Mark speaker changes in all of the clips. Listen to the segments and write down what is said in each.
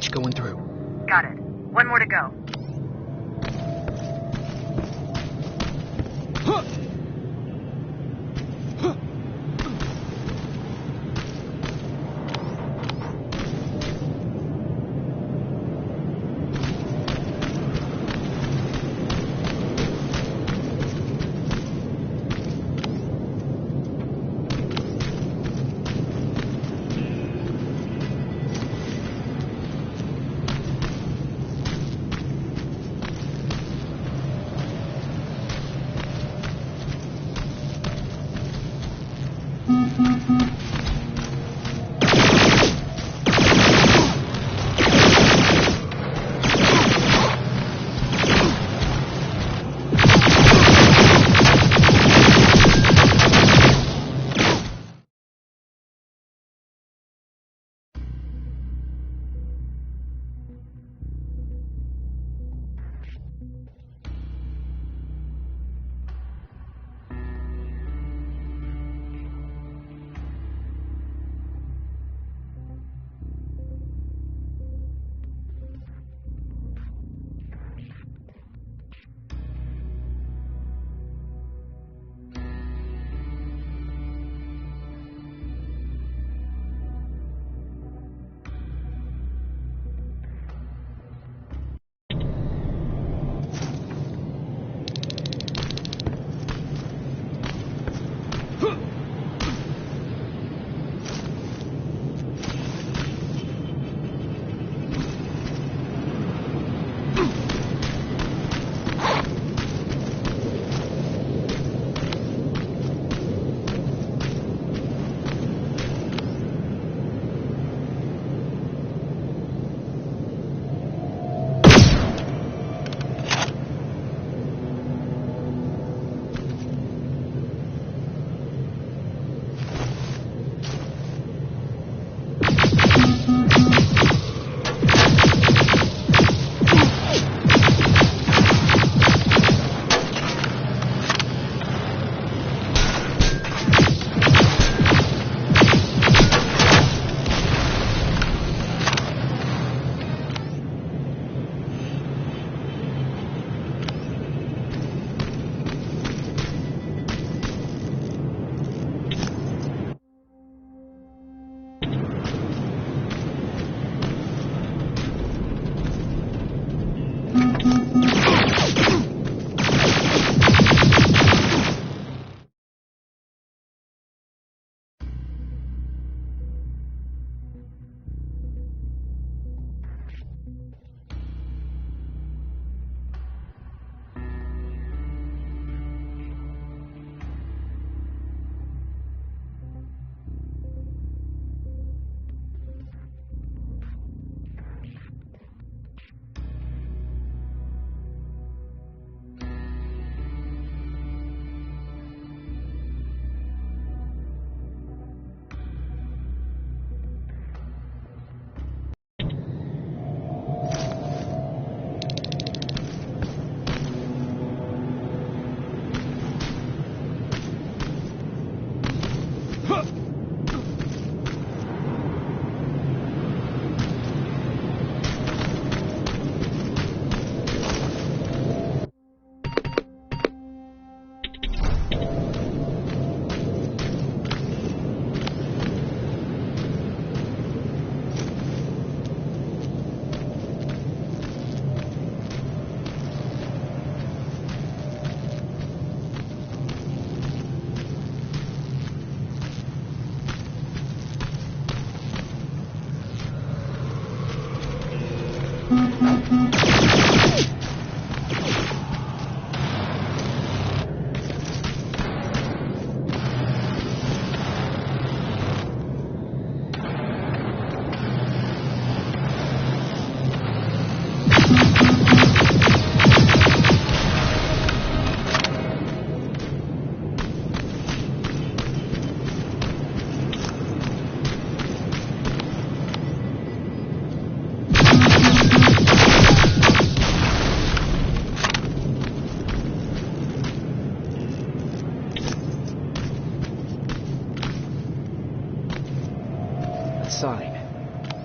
Speaker 1: hatch going through.
Speaker 2: Got it. One more to go.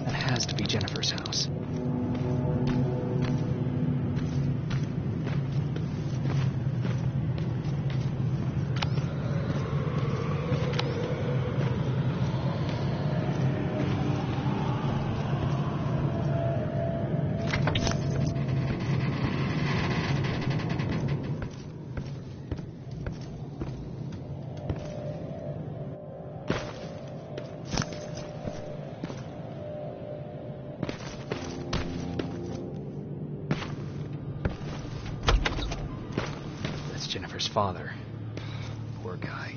Speaker 1: That has to be Jennifer's house. Jennifer's father. Poor guy.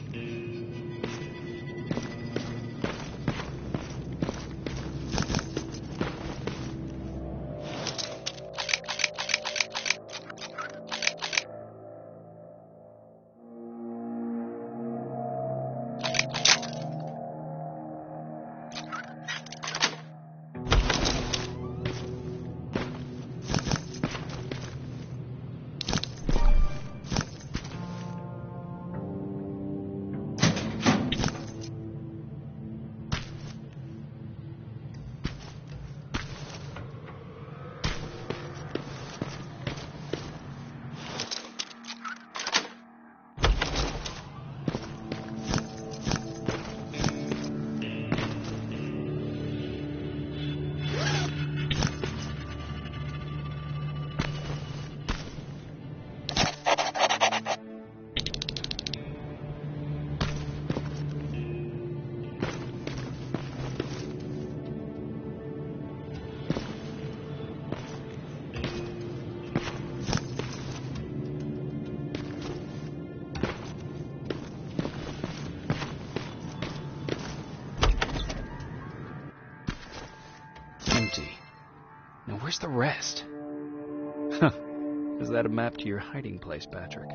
Speaker 1: Empty. Now where's the rest? Huh. Is that a map to your hiding place, Patrick?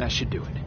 Speaker 1: That should do it.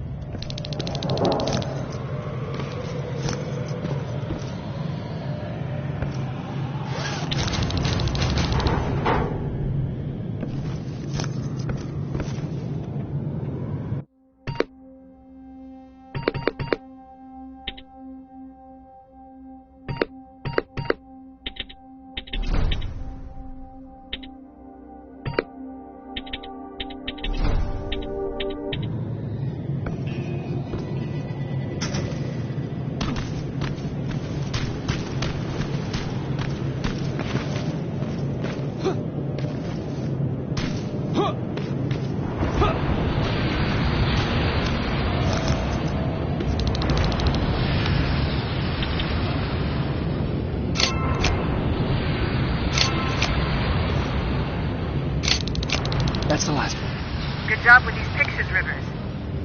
Speaker 1: That's the last one.
Speaker 2: Good job with these pictures, Rivers.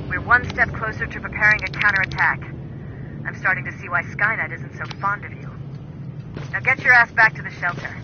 Speaker 2: We're one step closer to preparing a counterattack. I'm starting to see why Skynet isn't so fond of you. Now get your ass back to the shelter.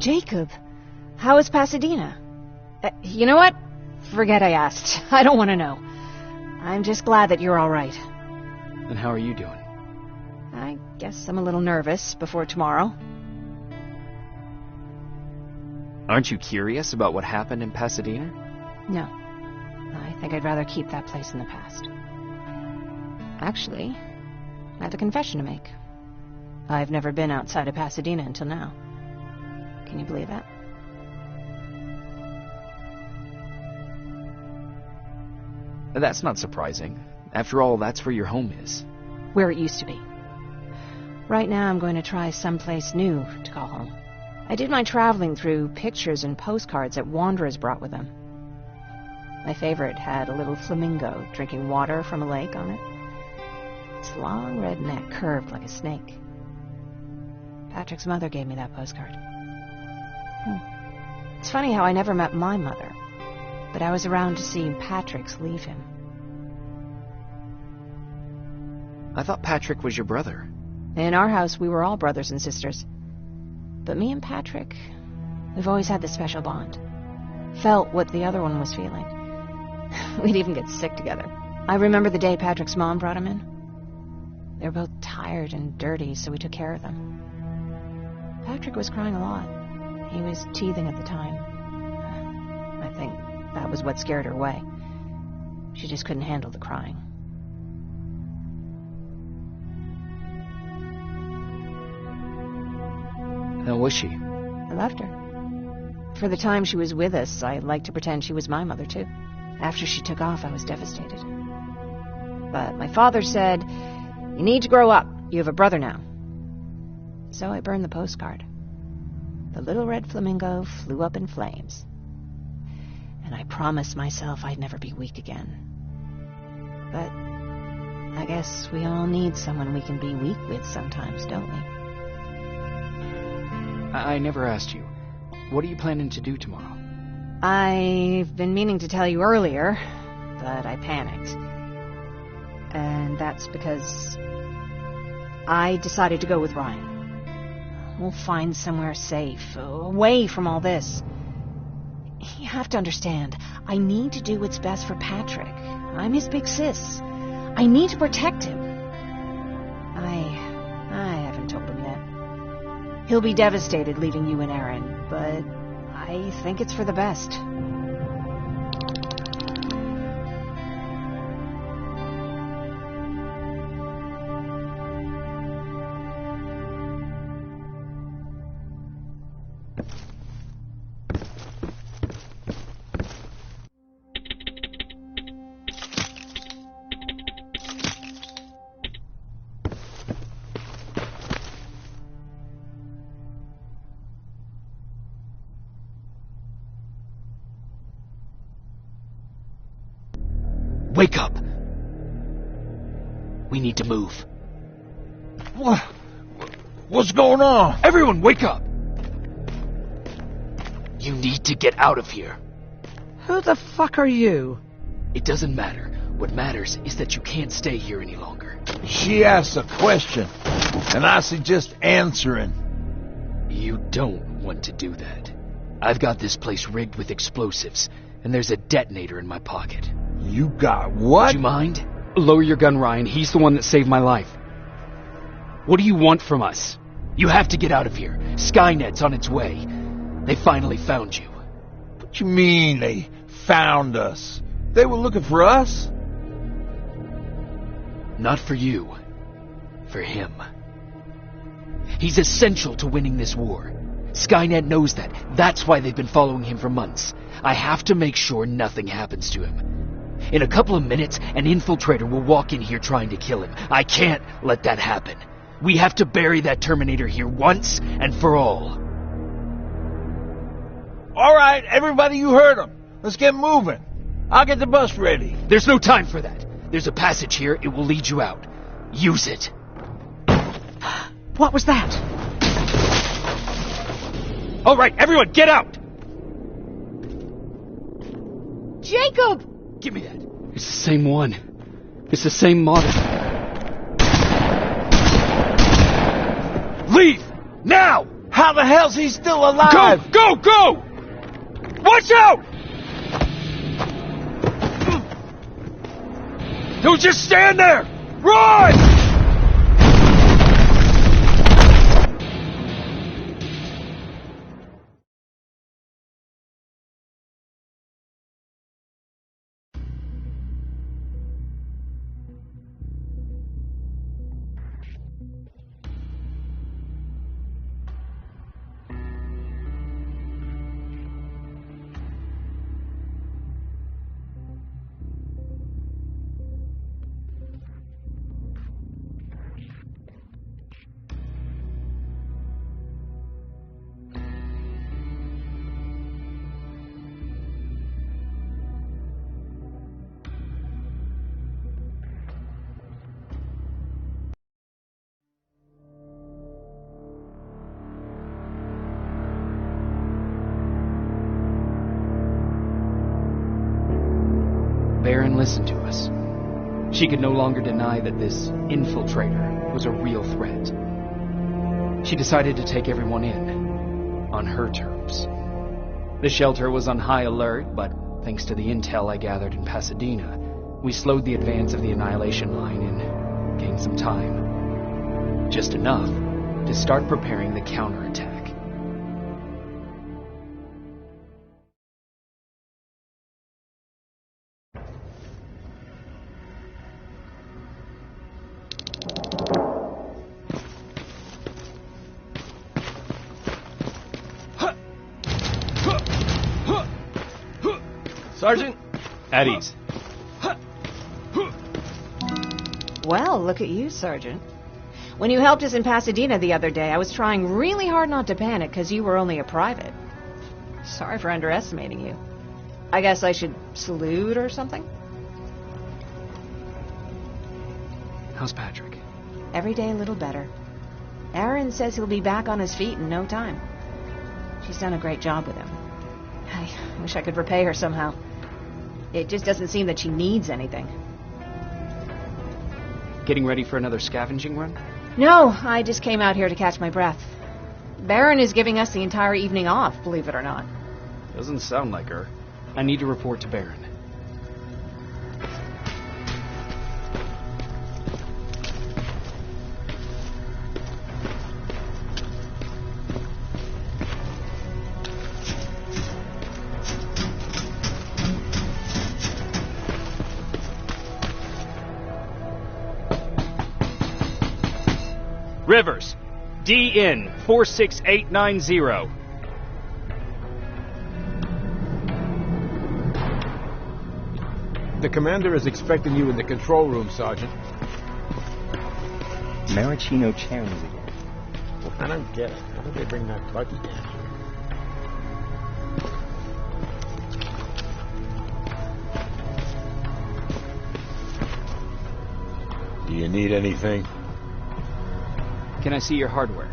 Speaker 3: Jacob, how is Pasadena? You know what? Forget I asked. I don't want to know. I'm just glad that you're all right.
Speaker 1: And how are you doing?
Speaker 3: I guess I'm a little nervous before tomorrow.
Speaker 1: Aren't you curious about what happened in Pasadena?
Speaker 3: No. I think I'd rather keep that place in the past. Actually, I have a confession to make. I've never been outside of Pasadena until now. Can you believe that?
Speaker 1: That's not surprising. After all, that's where your home is.
Speaker 3: Where it used to be. Right now I'm going to try someplace new to call home. I did my traveling through pictures and postcards that wanderers brought with them. My favorite had a little flamingo drinking water from a lake on it. Its long red neck curved like a snake. Patrick's mother gave me that postcard. It's funny how I never met my mother, but I was around to see Patrick's leave him.
Speaker 1: I thought Patrick was your brother.
Speaker 3: In our house, we were all brothers and sisters. But me and Patrick, we've always had this special bond. Felt what the other one was feeling. We'd even get sick together. I remember the day Patrick's mom brought him in. They were both tired and dirty, so we took care of them. Patrick was crying a lot. He was teething at the time. I think that was what scared her away. She just couldn't handle the crying.
Speaker 1: How was she?
Speaker 3: I loved her. For the time she was with us, I liked to pretend she was my mother, too. After she took off, I was devastated. But my father said, "You need to grow up. You have a brother now." So I burned the postcard. The little red flamingo flew up in flames. And I promised myself I'd never be weak again. But I guess we all need someone we can be weak with sometimes, don't we?
Speaker 1: I never asked you. What are you planning to do tomorrow?
Speaker 3: I've been meaning to tell you earlier, but I panicked. And that's because I decided to go with Ryan. We'll find somewhere safe, away from all this. You have to understand, I need to do what's best for Patrick. I'm his big sis. I need to protect him. I haven't told him yet. He'll be devastated leaving you and Aaron, but I think it's for the best.
Speaker 1: Wake up! We need to move.
Speaker 4: What's going on?
Speaker 1: Everyone, wake up! You need to get out of here.
Speaker 4: Who the fuck are you?
Speaker 1: It doesn't matter. What matters is that you can't stay here any longer.
Speaker 4: She asked a question, and I suggest answering.
Speaker 1: You don't want to do that. I've got this place rigged with explosives, and there's a detonator in my pocket.
Speaker 4: You got what?
Speaker 1: Would you mind? Lower your gun, Ryan. He's the one that saved my life. What do you want from us? You have to get out of here. Skynet's on its way. They finally found you.
Speaker 4: What you mean they found us? They were looking for us?
Speaker 1: Not for you. For him. He's essential to winning this war. Skynet knows that. That's why they've been following him for months. I have to make sure nothing happens to him. In a couple of minutes, an infiltrator will walk in here trying to kill him. I can't let that happen. We have to bury that Terminator here once and for all.
Speaker 4: All right, everybody, you heard him. Let's get moving. I'll get the bus ready.
Speaker 1: There's no time for that. There's a passage here. It will lead you out. Use it.
Speaker 3: What was that?
Speaker 1: All right, everyone, get out!
Speaker 3: Jacob!
Speaker 1: Give me that. It's the same one. It's the same model. Leave! Now!
Speaker 4: How the hell's he still alive?
Speaker 1: Go! Go! Go! Watch out! Don't just stand there! Run! Baron listened to us. She could no longer deny that this infiltrator was a real threat. She decided to take everyone in, on her terms. The shelter was on high alert, but thanks to the intel I gathered in Pasadena, we slowed the advance of the Annihilation Line and gained some time. Just enough to start preparing the counterattack.
Speaker 4: Sergeant?
Speaker 1: At ease.
Speaker 3: Well, look at you, Sergeant. When you helped us in Pasadena the other day, I was trying really hard not to panic because you were only a private. Sorry for underestimating you. I guess I should salute or something?
Speaker 1: How's Patrick?
Speaker 3: Every day a little better. Aaron says he'll be back on his feet in no time. She's done a great job with him. I wish I could repay her somehow. It just doesn't seem that she needs anything.
Speaker 1: Getting ready for another scavenging run?
Speaker 3: No, I just came out here to catch my breath. Baron is giving us the entire evening off, believe it or not.
Speaker 1: Doesn't sound like her. I need to report to Baron. Rivers, DN 46890.
Speaker 5: The commander is expecting you in the control room, Sergeant.
Speaker 6: Maraschino cherries again.
Speaker 5: I don't get it. How did they bring that buggy down here? Do you need anything?
Speaker 1: Can I see your hardware?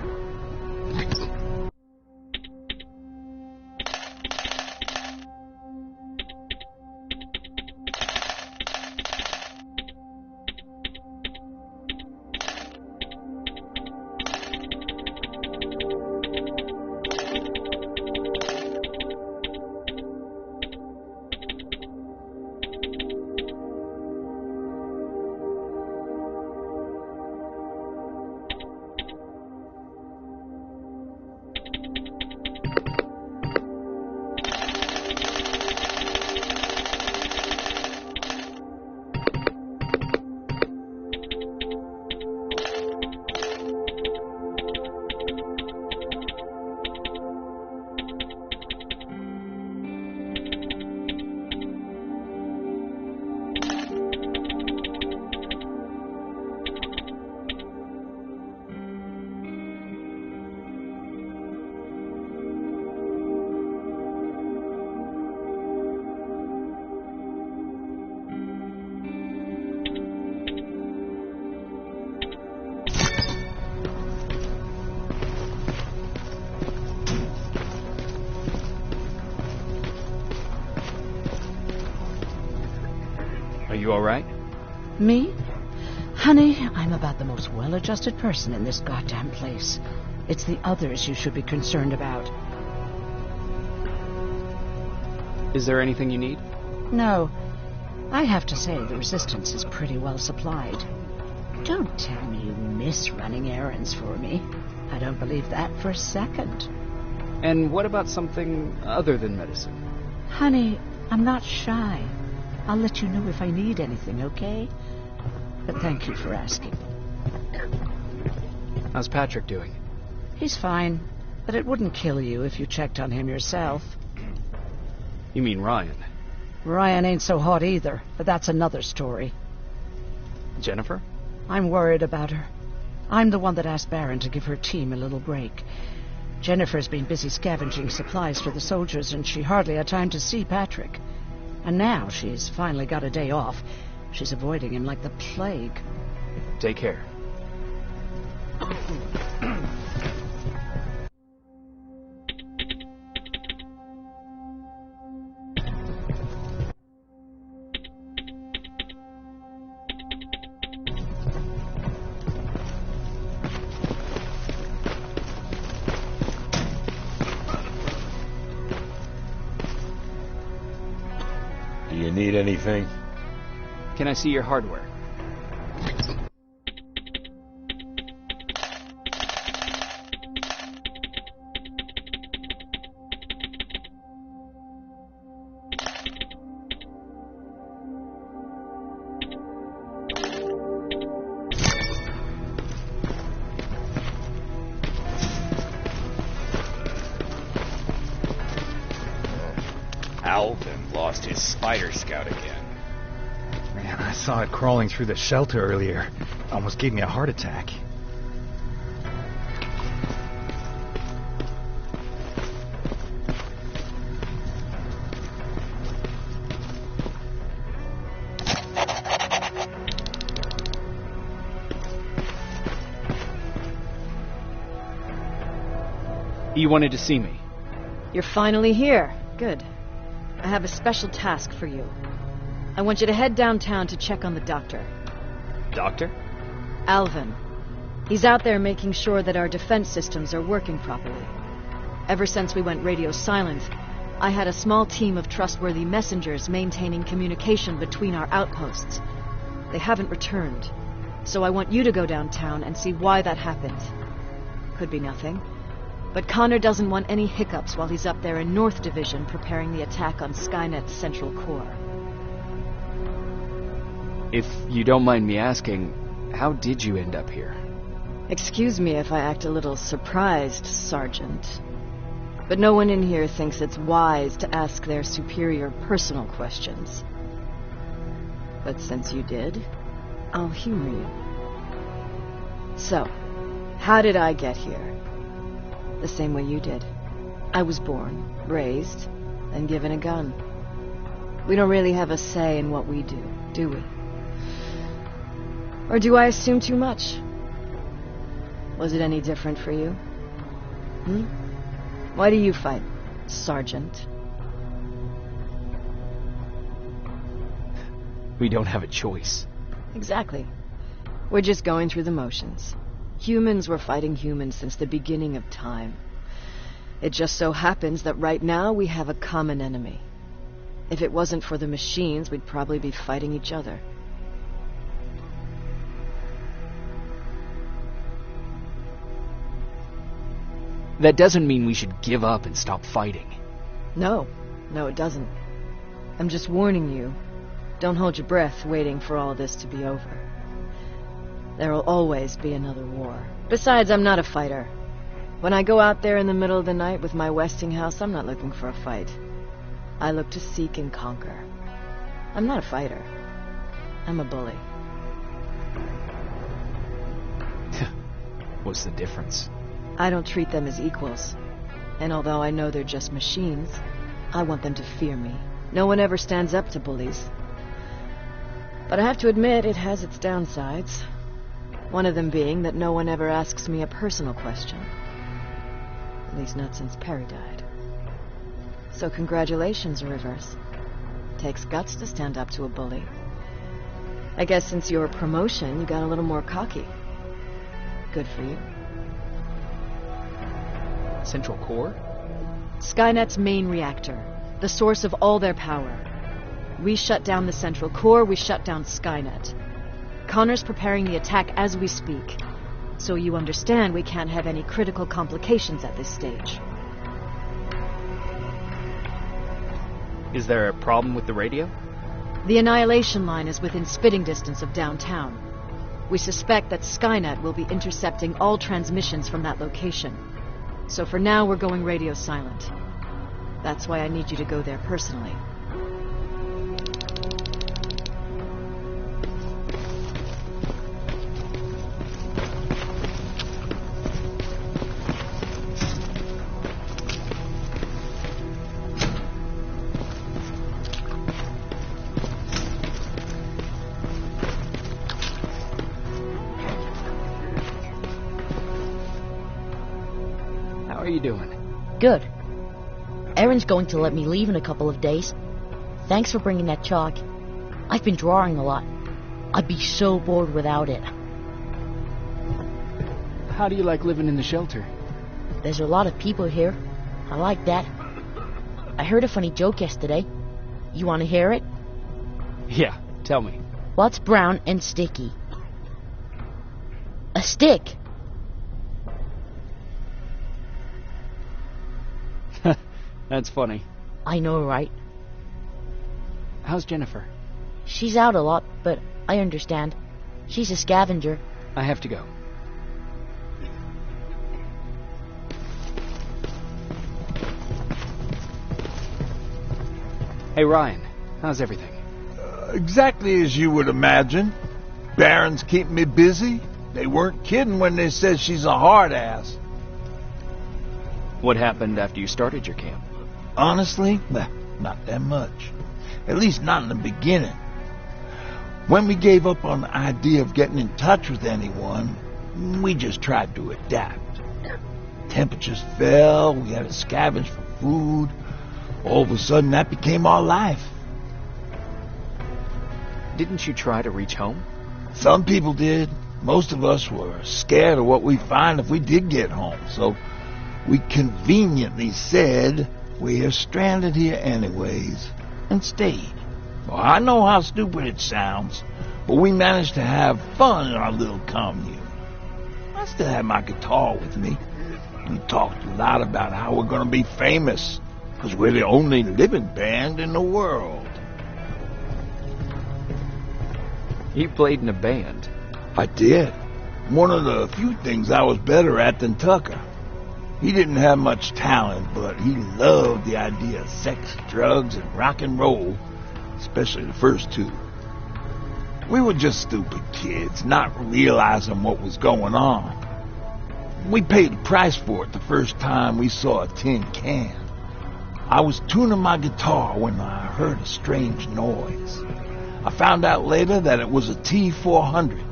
Speaker 1: You alright?
Speaker 7: Me? Honey, I'm about the most well-adjusted person in this goddamn place. It's the others you should be concerned about.
Speaker 1: Is there anything you need?
Speaker 7: No. I have to say the Resistance is pretty well supplied. Don't tell me you miss running errands for me. I don't believe that for a second.
Speaker 1: And what about something other than medicine?
Speaker 7: Honey, I'm not shy. I'll let you know if I need anything, okay? But thank you for asking.
Speaker 1: How's Patrick doing?
Speaker 7: He's fine, but it wouldn't kill you if you checked on him yourself.
Speaker 1: You mean Ryan?
Speaker 7: Ryan ain't so hot either, but that's another story.
Speaker 1: Jennifer?
Speaker 7: I'm worried about her. I'm the one that asked Baron to give her team a little break. Jennifer's been busy scavenging supplies for the soldiers, and she hardly had time to see Patrick. And now she's finally got a day off. She's avoiding him like the plague.
Speaker 1: Take care.
Speaker 5: Do you need anything?
Speaker 1: Can I see your hardware?
Speaker 6: Alvin lost his spider scout again.
Speaker 8: Man, I saw it crawling through the shelter earlier. Almost gave me a heart attack.
Speaker 1: You wanted to see me?
Speaker 3: You're finally here. Good. I have a special task for you. I want you to head downtown to check on the doctor.
Speaker 1: Doctor?
Speaker 3: Alvin. He's out there making sure that our defense systems are working properly. Ever since we went radio silent, I had a small team of trustworthy messengers maintaining communication between our outposts. They haven't returned, so I want you to go downtown and see why that happened. Could be nothing, but Connor doesn't want any hiccups while he's up there in North Division preparing the attack on Skynet's central core.
Speaker 1: If you don't mind me asking, how did you end up here?
Speaker 3: Excuse me if I act a little surprised, Sergeant. But no one in here thinks it's wise to ask their superior personal questions. But since you did, I'll humor you. So, how did I get here? The same way you did. I was born, raised, and given a gun. We don't really have a say in what we do we? Or do I assume too much? Was it any different for you? Why do you fight, Sergeant?
Speaker 1: We don't have a choice.
Speaker 3: Exactly. We're just going through the motions. Humans were fighting humans since the beginning of time. It just so happens that right now we have a common enemy. If it wasn't for the machines, we'd probably be fighting each other.
Speaker 1: That doesn't mean we should give up and stop fighting.
Speaker 3: No, it doesn't. I'm just warning you. Don't hold your breath waiting for all this to be over. There will always be another war. Besides, I'm not a fighter. When I go out there in the middle of the night with my Westinghouse, I'm not looking for a fight. I look to seek and conquer. I'm not a fighter. I'm a bully.
Speaker 1: What's the difference?
Speaker 3: I don't treat them as equals. And although I know they're just machines, I want them to fear me. No one ever stands up to bullies. But I have to admit, it has its downsides. One of them being that no one ever asks me a personal question. At least not since Perry died. So congratulations, Rivers. Takes guts to stand up to a bully.
Speaker 9: I guess since your promotion, you got a little more cocky. Good for you.
Speaker 1: Central Core?
Speaker 9: Skynet's main reactor. The source of all their power. We shut down the Central Core, we shut down Skynet. Connor's preparing the attack as we speak. So you understand we can't have any critical complications at this stage.
Speaker 1: Is there a problem with the radio?
Speaker 9: The Annihilation Line is within spitting distance of downtown. We suspect that Skynet will be intercepting all transmissions from that location. So for now, we're going radio silent. That's why I need you to go there personally.
Speaker 1: How are you doing?
Speaker 10: Good. Erin's going to let me leave in a couple of days. Thanks for bringing that chalk. I've been drawing a lot. I'd be so bored without it.
Speaker 1: How do you like living in the shelter?
Speaker 10: There's a lot of people here. I like that. I heard a funny joke yesterday. You want to hear it?
Speaker 1: Yeah, tell me.
Speaker 10: What's brown and sticky? A stick.
Speaker 1: That's funny.
Speaker 10: I know, right?
Speaker 1: How's Jennifer?
Speaker 10: She's out a lot, but I understand. She's a scavenger.
Speaker 1: I have to go. Hey, Ryan. How's everything?
Speaker 4: Exactly as you would imagine. Baron's keeping me busy. They weren't kidding when they said she's a hard ass.
Speaker 1: What happened after you started your camp?
Speaker 4: Honestly, not that much. At least not in the beginning. When we gave up on the idea of getting in touch with anyone, we just tried to adapt. Temperatures fell, we had to scavenge for food. All of a sudden, that became our life.
Speaker 1: Didn't you try to reach home?
Speaker 4: Some people did. Most of us were scared of what we'd find if we did get home, so we conveniently said we're stranded here anyways, and stayed. Well, I know how stupid it sounds, but we managed to have fun in our little commune. I still have my guitar with me. We talked a lot about how we're going to be famous, because we're the only living band in the world.
Speaker 1: You played in a band?
Speaker 4: I did. One of the few things I was better at than Tucker. He didn't have much talent, but he loved the idea of sex, drugs, and rock and roll, especially the first two. We were just stupid kids, not realizing what was going on. We paid the price for it the first time we saw a tin can. I was tuning my guitar when I heard a strange noise. I found out later that it was a T-400.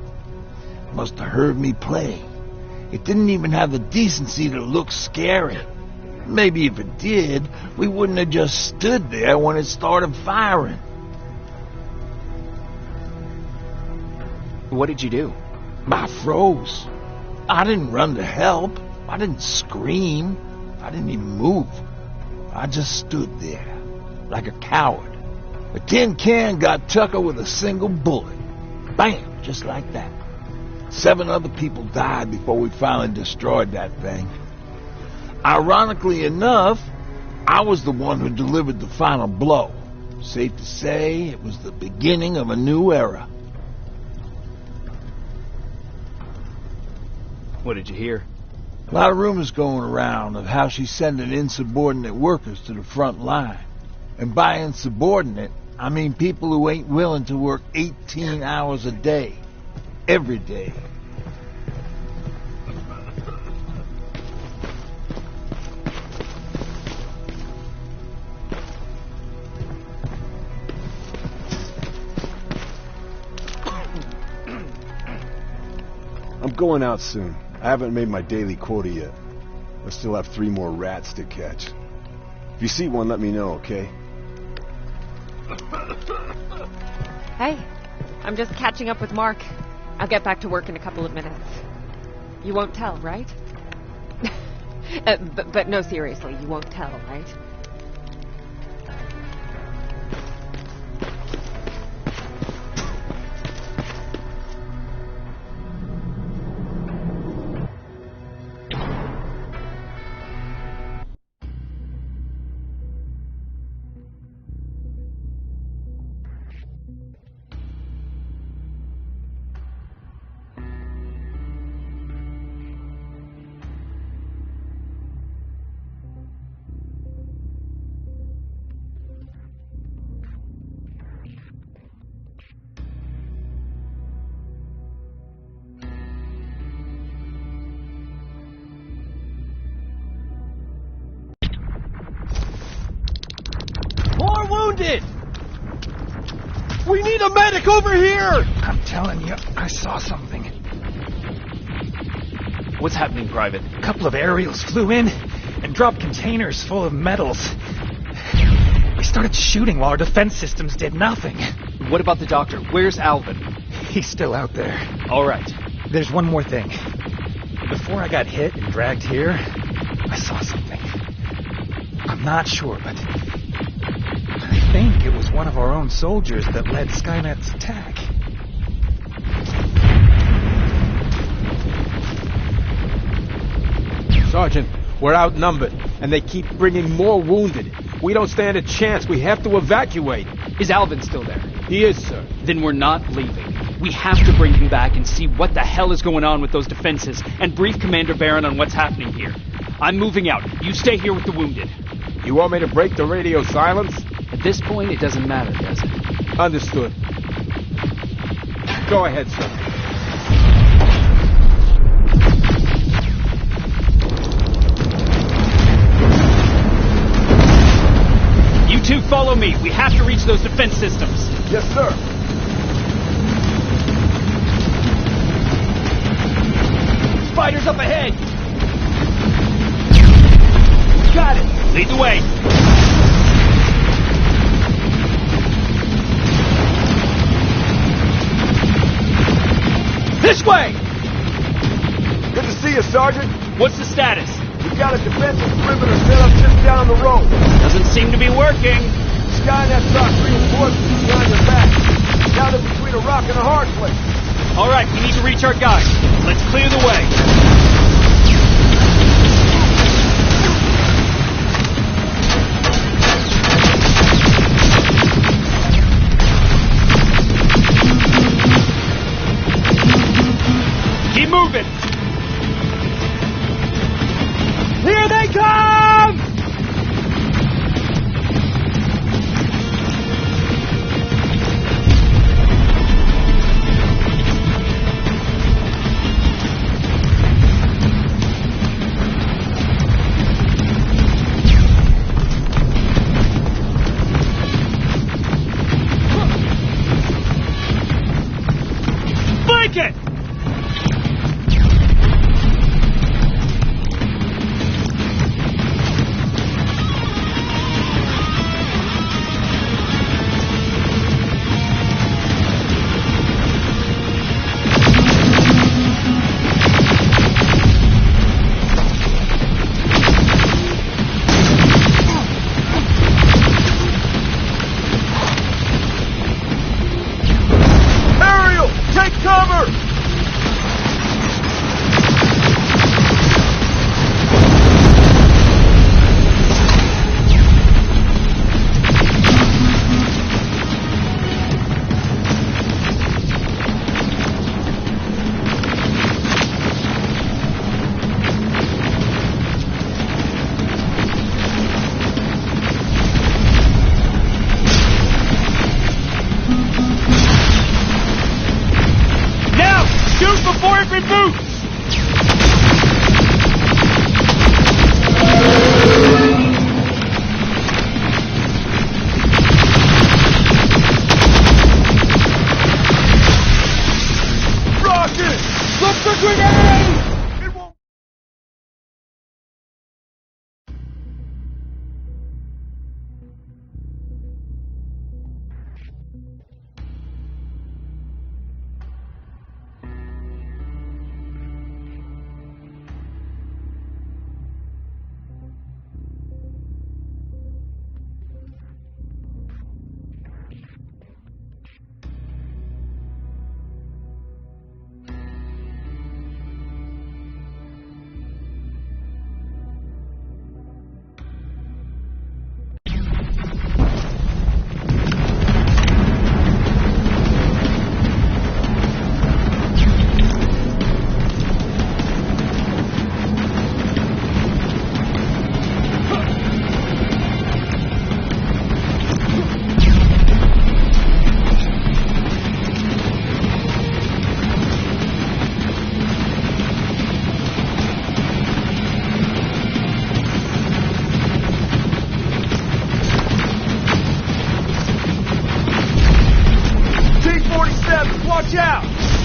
Speaker 4: Must have heard me play. It didn't even have the decency to look scary. Maybe if it did, we wouldn't have just stood there when it started firing.
Speaker 1: What did you do?
Speaker 4: I froze. I didn't run to help. I didn't scream. I didn't even move. I just stood there, like a coward. The tin can got Tucker with a single bullet. Bam! Just like that. 7 other people died before we finally destroyed that thing. Ironically enough, I was the one who delivered the final blow. Safe to say, it was the beginning of a new era.
Speaker 1: What did you hear?
Speaker 4: A lot of rumors going around of how she's sending insubordinate workers to the front line. And by insubordinate, I mean people who ain't willing to work 18 hours a day. Every day.
Speaker 11: I'm going out soon. I haven't made my daily quota yet. I still have 3 more rats to catch. If you see one, let me know, okay?
Speaker 3: Hey,
Speaker 12: I'm just catching up with Mark. I'll get back to work in a couple of minutes. You won't tell, right? But no, seriously, you won't tell, right?
Speaker 1: More wounded!
Speaker 5: We need a medic over here!
Speaker 8: I'm telling you, I saw something.
Speaker 1: What's happening, Private?
Speaker 8: A couple of aerials flew in and dropped containers full of metals. They started shooting while our defense systems did nothing.
Speaker 1: What about the doctor? Where's Alvin?
Speaker 8: He's still out there.
Speaker 1: All right.
Speaker 8: There's one more thing. Before I got hit and dragged here, I saw something. I'm not sure, but I think it was one of our own soldiers that led Skynet's attack.
Speaker 5: Sergeant, we're outnumbered, and they keep bringing more wounded. We don't stand a chance. We have to evacuate.
Speaker 1: Is Alvin still there?
Speaker 5: He is, sir.
Speaker 1: Then we're not leaving. We have to bring him back and see what the hell is going on with those defenses and brief Commander Barron on what's happening here. I'm moving out. You stay here with the wounded.
Speaker 5: You want me to break the radio silence?
Speaker 1: At this point, it doesn't matter, does it?
Speaker 5: Understood. Go ahead, sir.
Speaker 1: You two follow me. We have to reach those defense systems.
Speaker 11: Yes, sir.
Speaker 1: Spiders up ahead! Got it! Lead the way! This way!
Speaker 11: Good to see you, Sergeant.
Speaker 1: What's the status?
Speaker 11: We've got a defensive perimeter set up just down the road.
Speaker 1: Doesn't seem to be working.
Speaker 11: Skynet's got reinforcements behind your back. Now they're between a rock and a hard place.
Speaker 1: All right, we need to reach our guys. Let's clear the way. Keep moving. Here they come!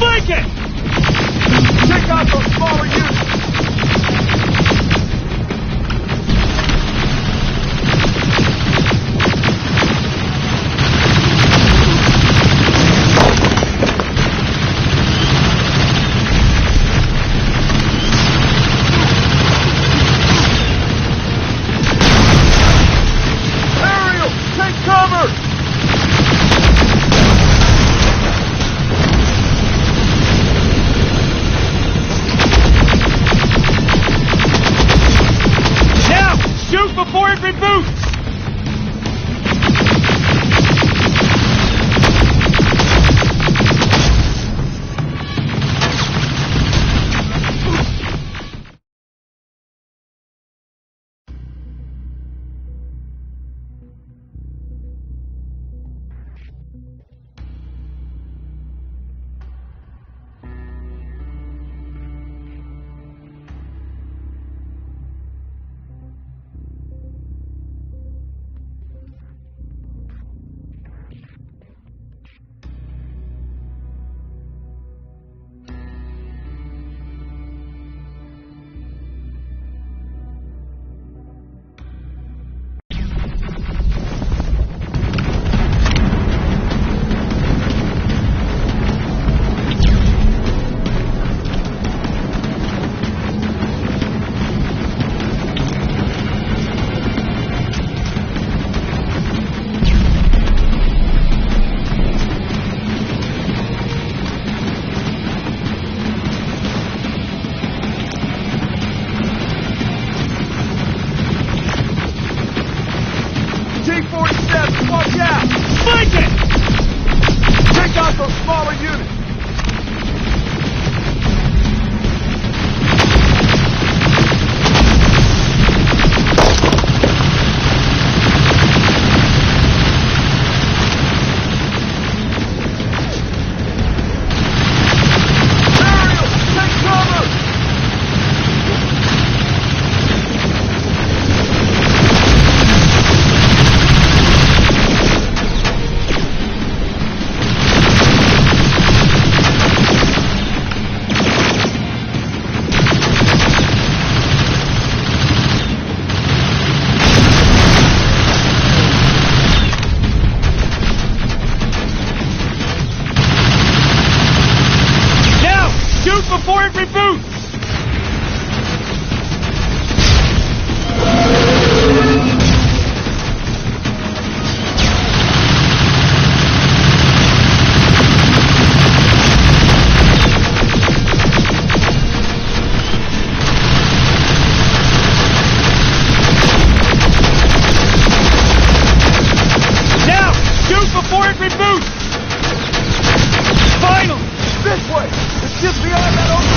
Speaker 11: Flank it! Take out those smaller units! Before it reboots! T-47, watch out! Flank it! Take out those smaller units! Before it reboots! Now! Shoot before it reboots! Finally! This way! It's just beyond that open.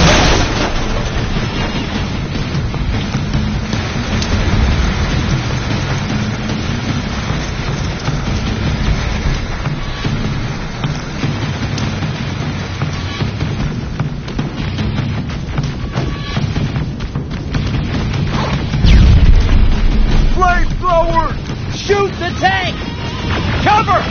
Speaker 11: Flamethrowers! Shoot the tank! Cover!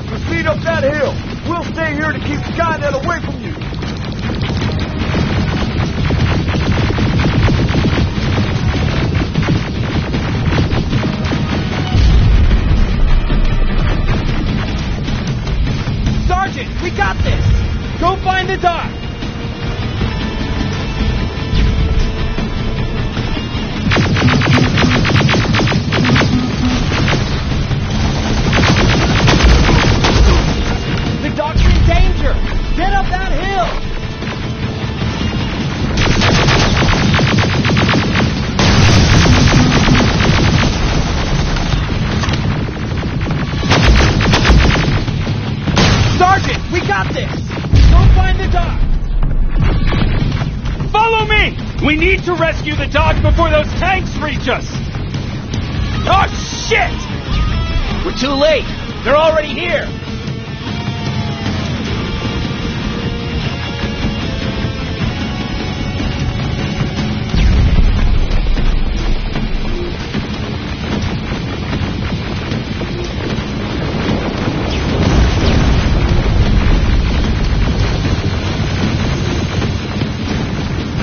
Speaker 11: Proceed up that hill. We'll stay here to keep Skynet away from you.
Speaker 5: Sergeant, we got this! Go find the doc! The doc's in danger! Get up that hill! Sergeant, we got this! Go find the doc! Follow me! We need to rescue the doc before those tanks reach us! Oh, shit! We're too late! They're already here!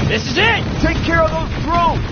Speaker 5: This is it! Take care of those drones!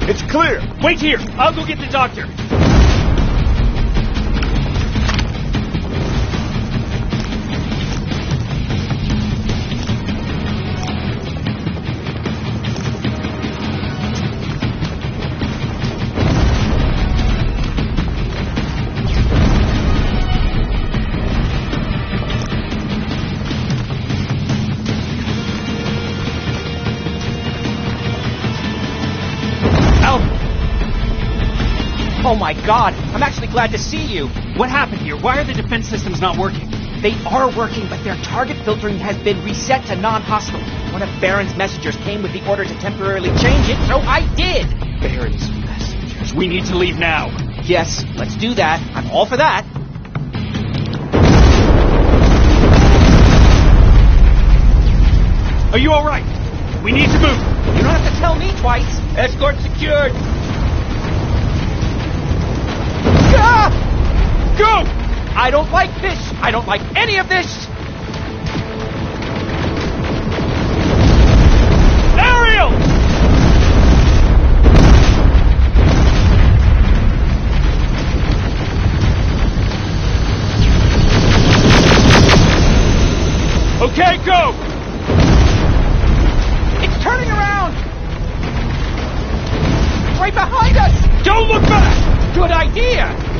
Speaker 5: It's clear! Wait here! I'll go get the doctor!
Speaker 13: Oh my god, I'm actually glad to see you. What happened here? Why are the defense systems not working? They are working, but their target filtering has been reset to non-hostile. One of Baron's messengers came with the order to temporarily change it, so I did!
Speaker 1: Baron's messengers. We need to leave now.
Speaker 13: Yes, let's do that. I'm all for that.
Speaker 5: Are you alright? We need to move.
Speaker 13: You don't have to tell me twice.
Speaker 5: Escort secured. Ah! Go!
Speaker 13: I don't like this. I don't like any of this.
Speaker 5: Ariel! Okay, go!
Speaker 13: It's turning around! Right behind us!
Speaker 5: Don't look back!
Speaker 13: Good idea!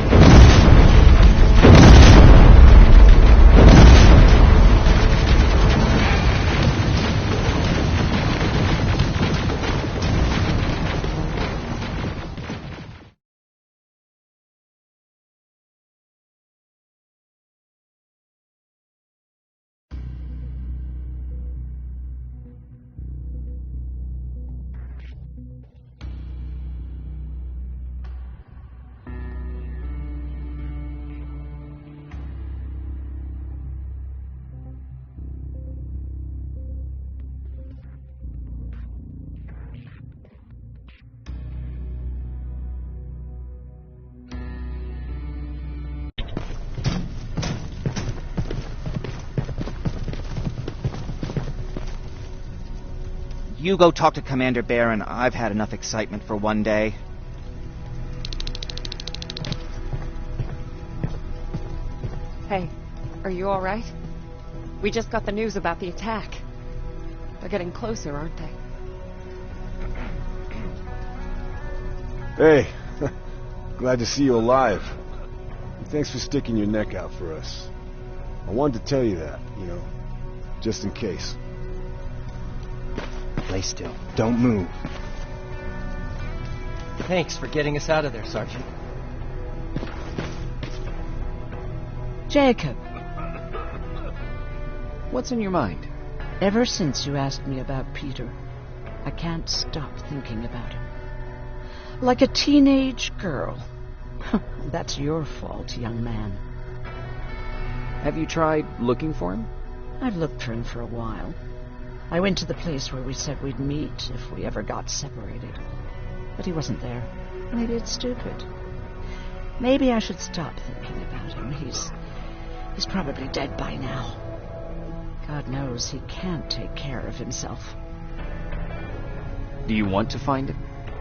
Speaker 13: You go talk to Commander Baron. I've had enough excitement for one day.
Speaker 12: Hey, are you all right? We just got the news about the attack. They're getting closer, aren't they?
Speaker 11: Hey, glad to see you alive. And thanks for sticking your neck out for us. I wanted to tell you that, you know, just in case.
Speaker 14: Lay still. Don't move. Thanks for getting us out of there, Sergeant.
Speaker 7: Jacob,
Speaker 1: What's in your mind?
Speaker 7: ever since you asked me about Peter, I can't stop thinking about him. Like a teenage girl. That's your fault, young man.
Speaker 1: Have you tried looking for him?
Speaker 7: I've looked for him for a while. I went to the place where we said we'd meet if we ever got separated. But he wasn't there. Maybe it's stupid. Maybe I should stop thinking about him. He's probably dead by now. God knows he can't take care of himself.
Speaker 1: Do you want to find him?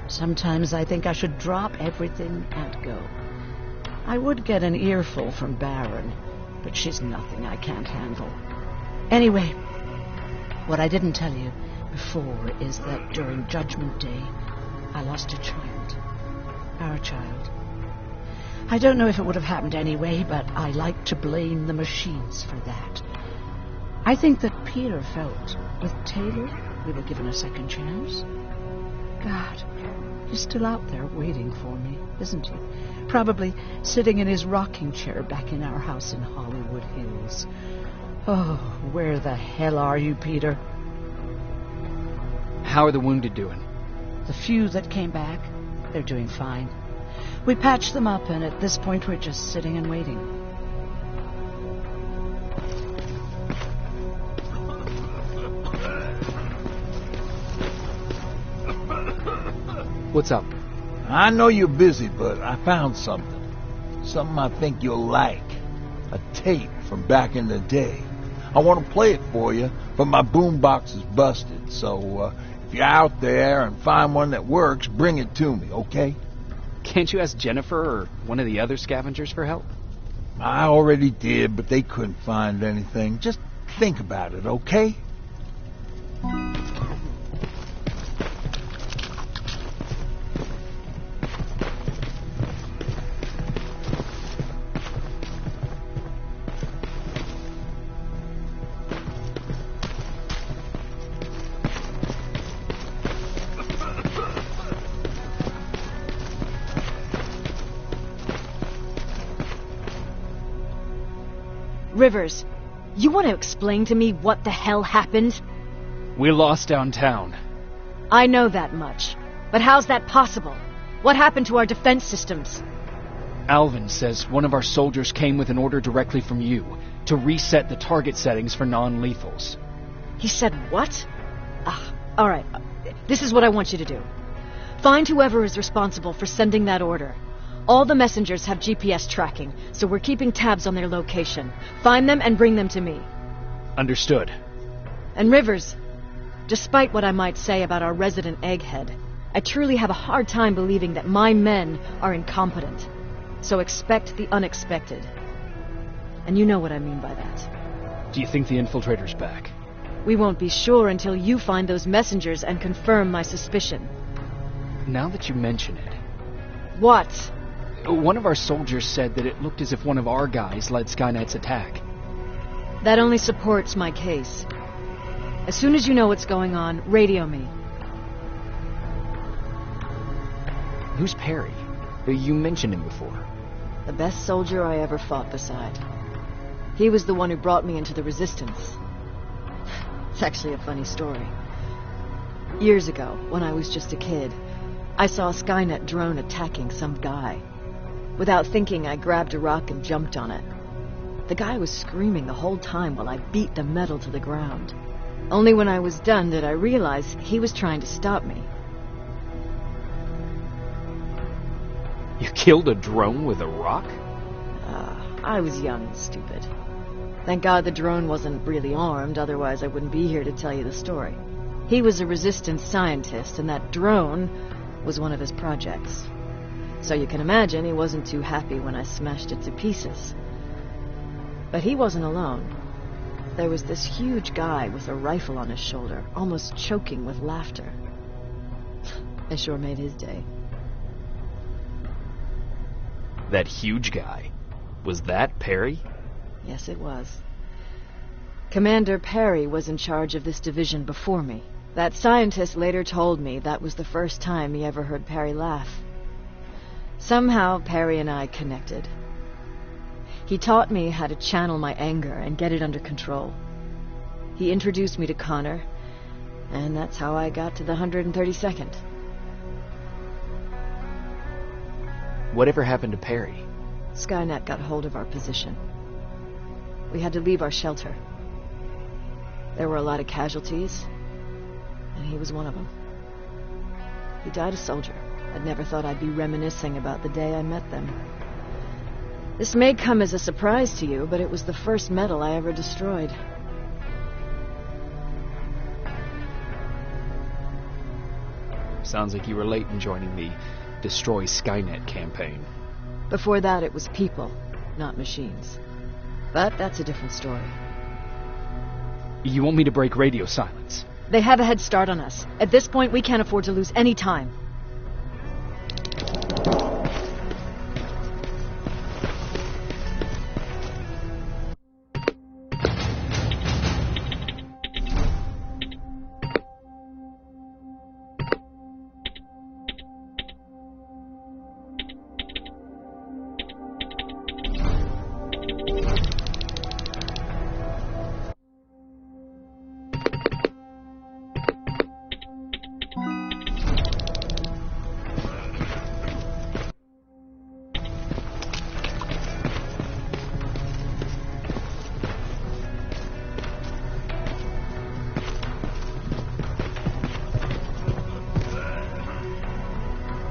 Speaker 7: Sometimes I think I should drop everything and go. I would get an earful from Baron, but she's nothing I can't handle. Anyway, what I didn't tell you before is that during Judgment Day, I lost a child. Our child. I don't know if it would have happened anyway, but I like to blame the machines for that. I think that Peter felt with Taylor we were given a second chance. God, he's still out there waiting for me, isn't he? Probably sitting in his rocking chair back in our house in Hollywood Hills. Oh, where the hell are you, Peter?
Speaker 1: How are the wounded doing?
Speaker 7: The few that came back, they're doing fine. We patched them up, and at this point we're just sitting and waiting.
Speaker 1: What's up?
Speaker 4: I know you're busy, but I found something. Something I think you'll like. A tape from back in the day. I want to play it for you, but my boombox is busted, so if you're out there and find one that works, bring it to me, okay?
Speaker 1: Can't you ask Jennifer or one of the other scavengers for help?
Speaker 4: I already did, but they couldn't find anything. Just think about it, okay?
Speaker 9: Rivers, you want to explain to me what the hell happened?
Speaker 1: We lost downtown.
Speaker 9: I know that much. But how's that possible? What happened to our defense systems?
Speaker 1: Alvin says one of our soldiers came with an order directly from you to reset the target settings for non-lethals.
Speaker 9: He said what? All right. This is what I want you to do. Find whoever is responsible for sending that order. All the messengers have GPS tracking, so we're keeping tabs on their location. Find them and bring them to me.
Speaker 1: Understood.
Speaker 9: And Rivers, despite what I might say about our resident egghead, I truly have a hard time believing that my men are incompetent. So expect the unexpected. And you know what I mean by that.
Speaker 1: Do you think the infiltrator's back?
Speaker 9: We won't be sure until you find those messengers and confirm my suspicion.
Speaker 1: Now that you mention it...
Speaker 9: What?
Speaker 1: One of our soldiers said that it looked as if one of our guys led Skynet's attack.
Speaker 9: That only supports my case. As soon as you know what's going on, radio me.
Speaker 1: Who's Perry? You mentioned him before.
Speaker 9: The best soldier I ever fought beside. He was the one who brought me into the Resistance. It's actually a funny story. Years ago, when I was just a kid, I saw a Skynet drone attacking some guy. Without thinking, I grabbed a rock and jumped on it. The guy was screaming the whole time while I beat the metal to the ground. Only when I was done did I realize he was trying to stop me.
Speaker 1: You killed a drone with a rock?
Speaker 9: I was young and stupid. Thank God the drone wasn't really armed, otherwise I wouldn't be here to tell you the story. He was a Resistance scientist, and that drone was one of his projects. So you can imagine he wasn't too happy when I smashed it to pieces. But he wasn't alone. There was this huge guy with a rifle on his shoulder, almost choking with laughter. I sure made his day.
Speaker 1: That huge guy. Was that Perry?
Speaker 9: Yes, it was. Commander Perry was in charge of this division before me. That scientist later told me that was the first time he ever heard Perry laugh. Somehow, Perry and I connected. He taught me how to channel my anger and get it under control. He introduced me to Connor, and that's how I got to the 132nd.
Speaker 1: Whatever happened to Perry?
Speaker 9: Skynet got hold of our position. We had to leave our shelter. There were a lot of casualties, and he was one of them. He died a soldier. I'd never thought I'd be reminiscing about the day I met them. This may come as a surprise to you, but it was the first metal I ever destroyed.
Speaker 1: Sounds like you were late in joining the Destroy Skynet campaign.
Speaker 9: Before that, it was people, not machines. But that's a different story.
Speaker 1: You want me to break radio silence?
Speaker 9: They have a head start on us. At this point, we can't afford to lose any time.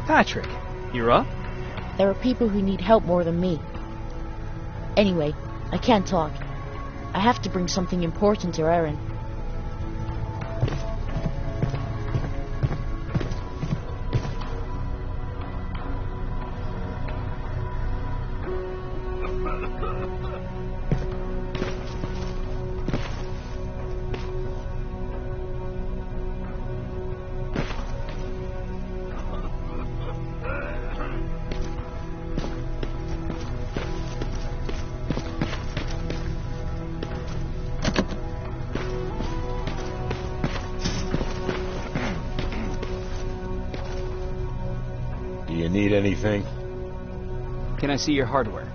Speaker 1: Patrick, you're up?
Speaker 10: There are people who need help more than me. Anyway, I can't talk. I have to bring something important to Erin.
Speaker 11: Do you need anything?
Speaker 1: Can I see your hardware?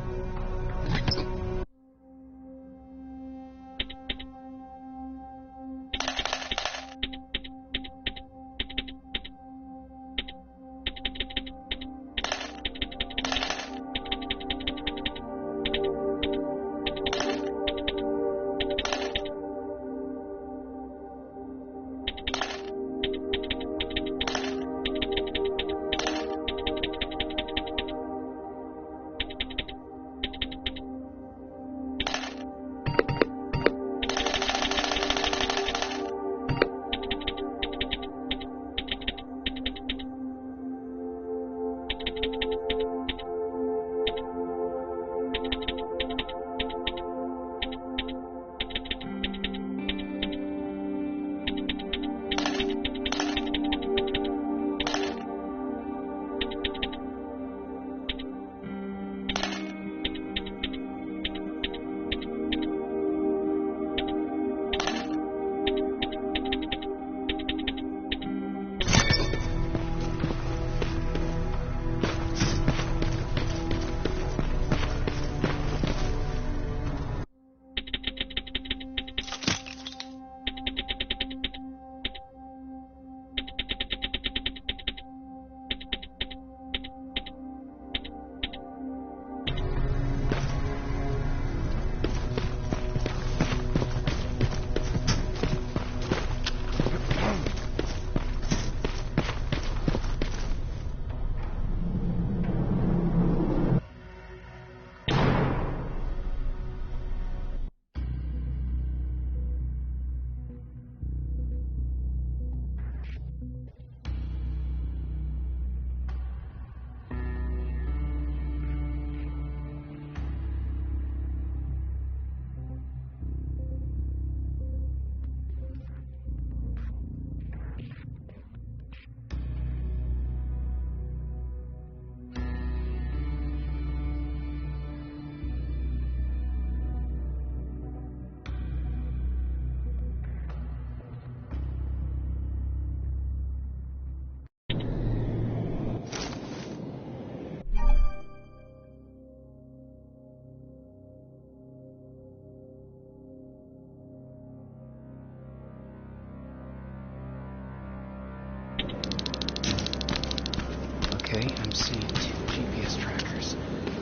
Speaker 1: seeing 2 GPS trackers.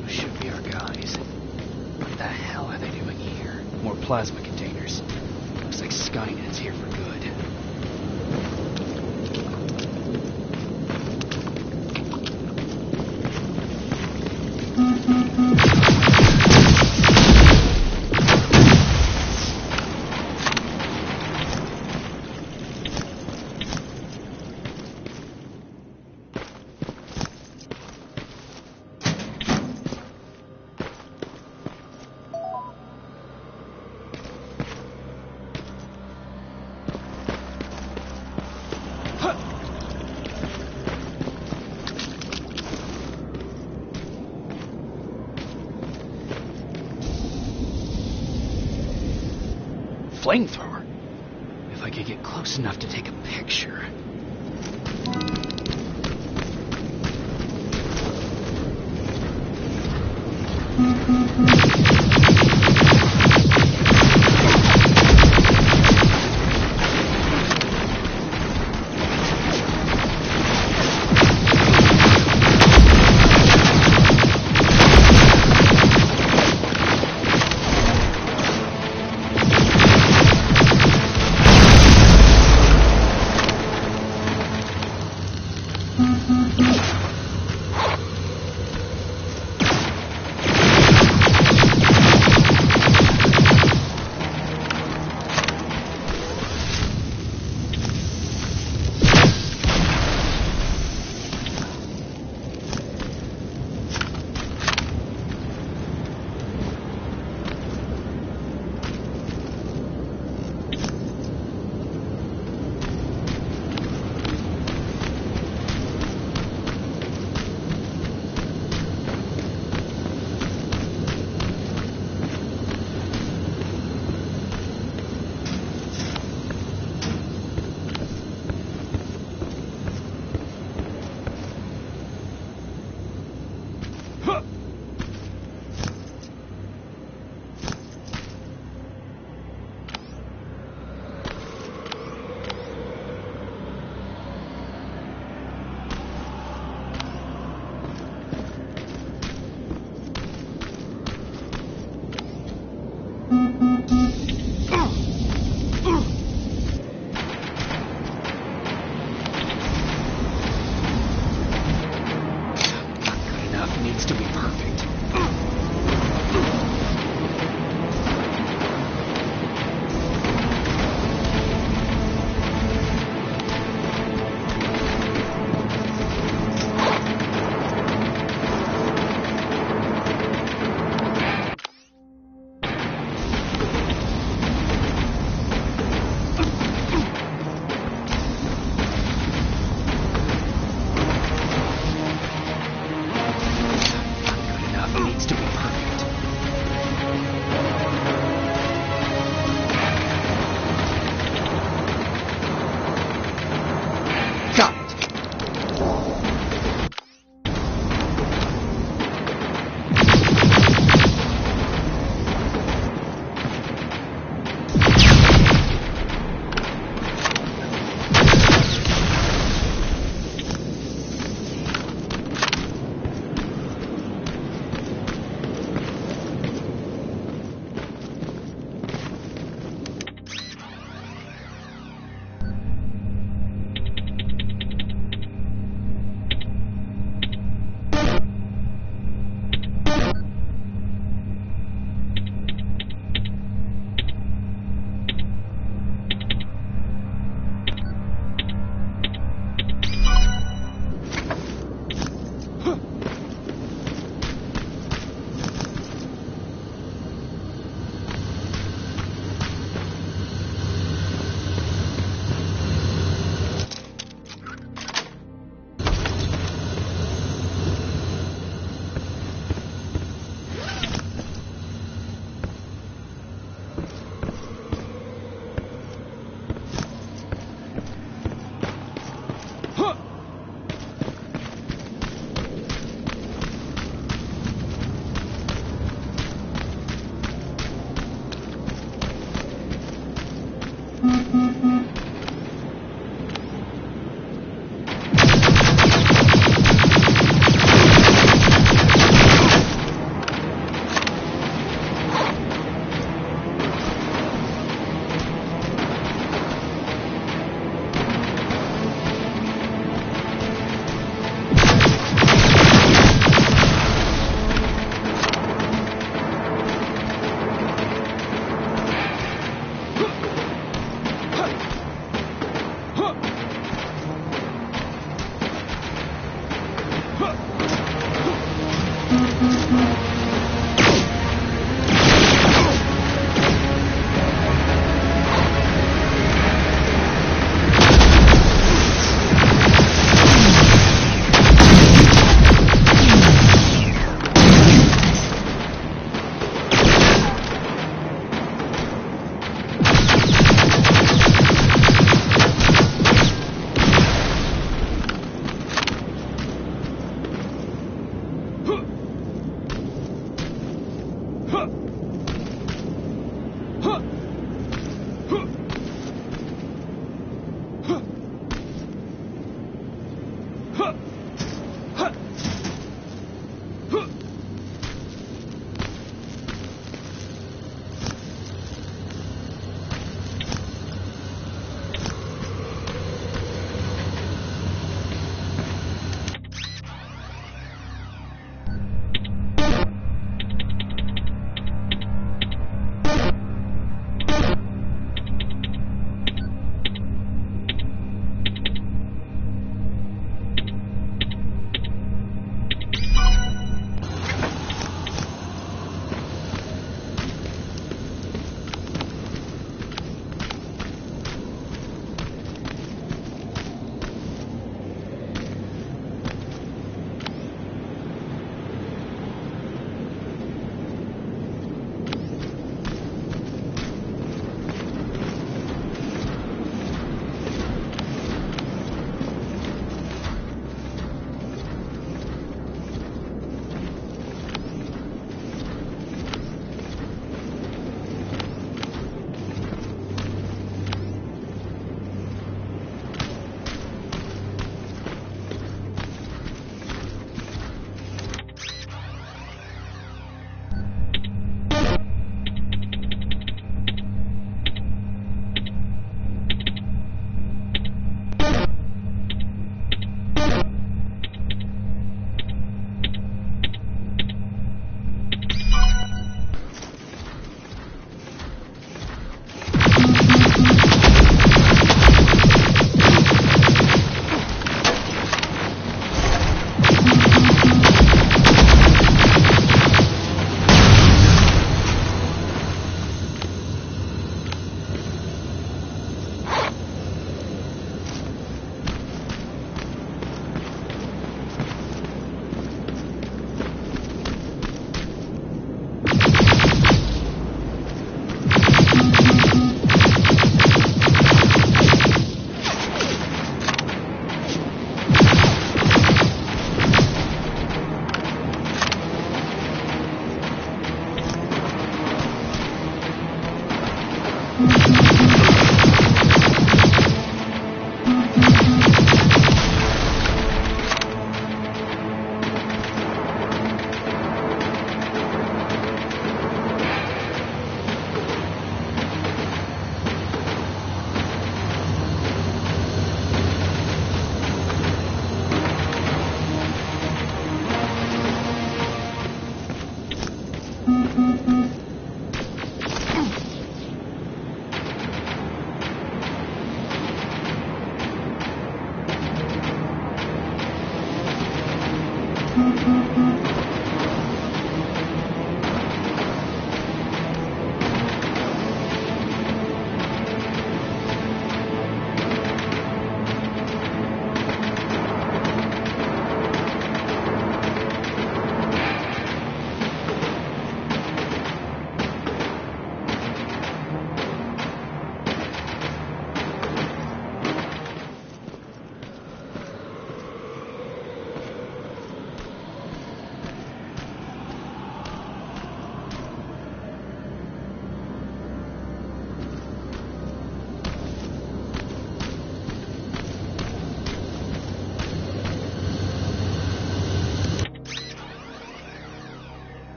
Speaker 1: Those should be our guys. What the hell are they doing here? More plasma containers. Looks like Skynet's here for good. Flamethrower? If I could get close enough to take a picture.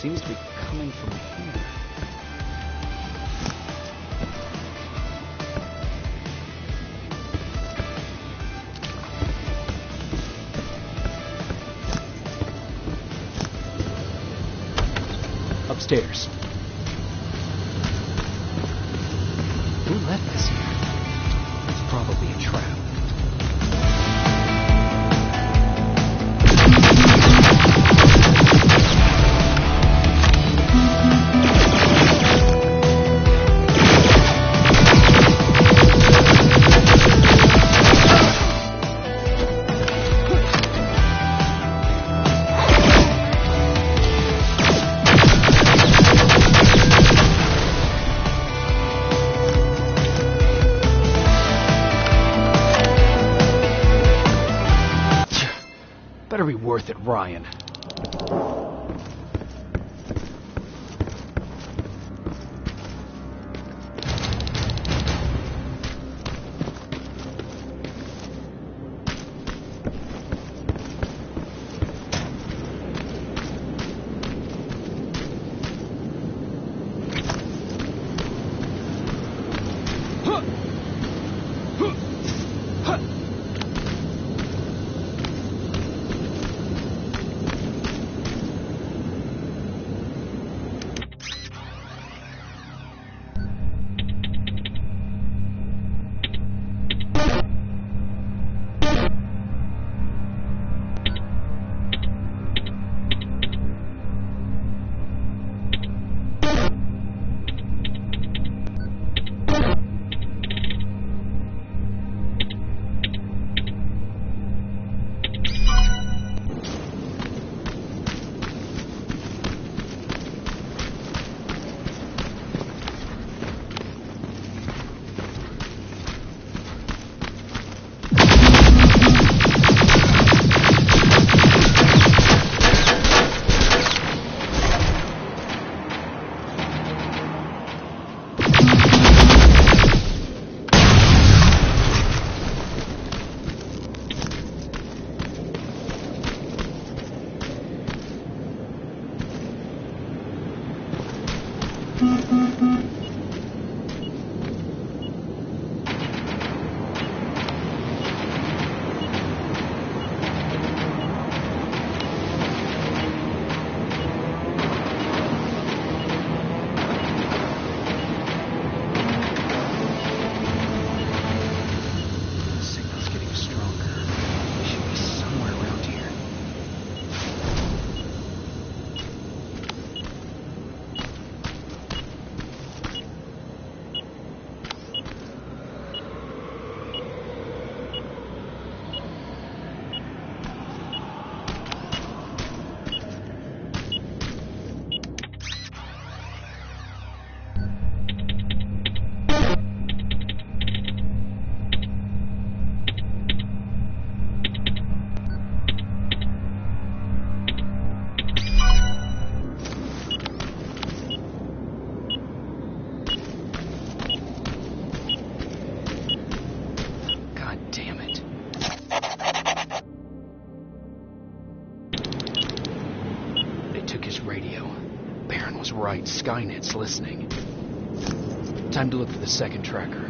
Speaker 1: seems to be coming from here. Upstairs. Who left this here? It's probably a trap. Better be worth it, Ryan. Right, Skynet's listening. Time to look for the second tracker.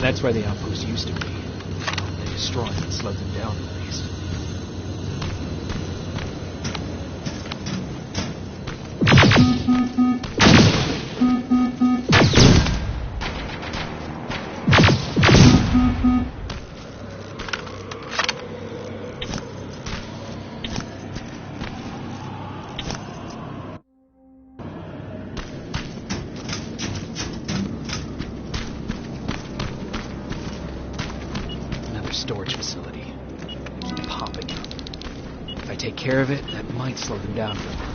Speaker 1: That's where the outpost used to be. They destroyed and slowed them down, at least. Storage facility. Keep popping up. If I take care of it, that might slow them down for a while.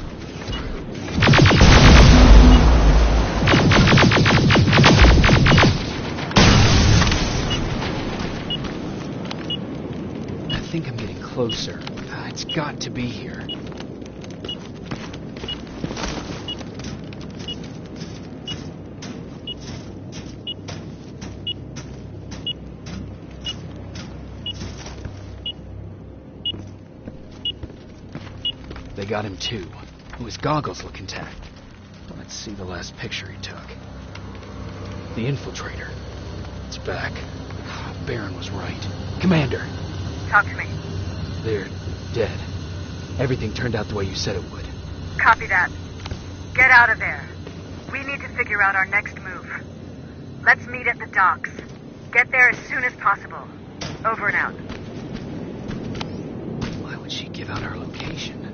Speaker 1: I think I'm getting closer. It's got to be here. They got him too. His goggles look intact. Let's see the last picture he took. The infiltrator. It's back. Baron was right. Commander!
Speaker 2: Talk to me.
Speaker 1: They're dead. Everything turned out the way you said it would.
Speaker 2: Copy that. Get out of there. We need to figure out our next move. Let's meet at the docks. Get there as soon as possible. Over and out.
Speaker 1: Why would she give out our location?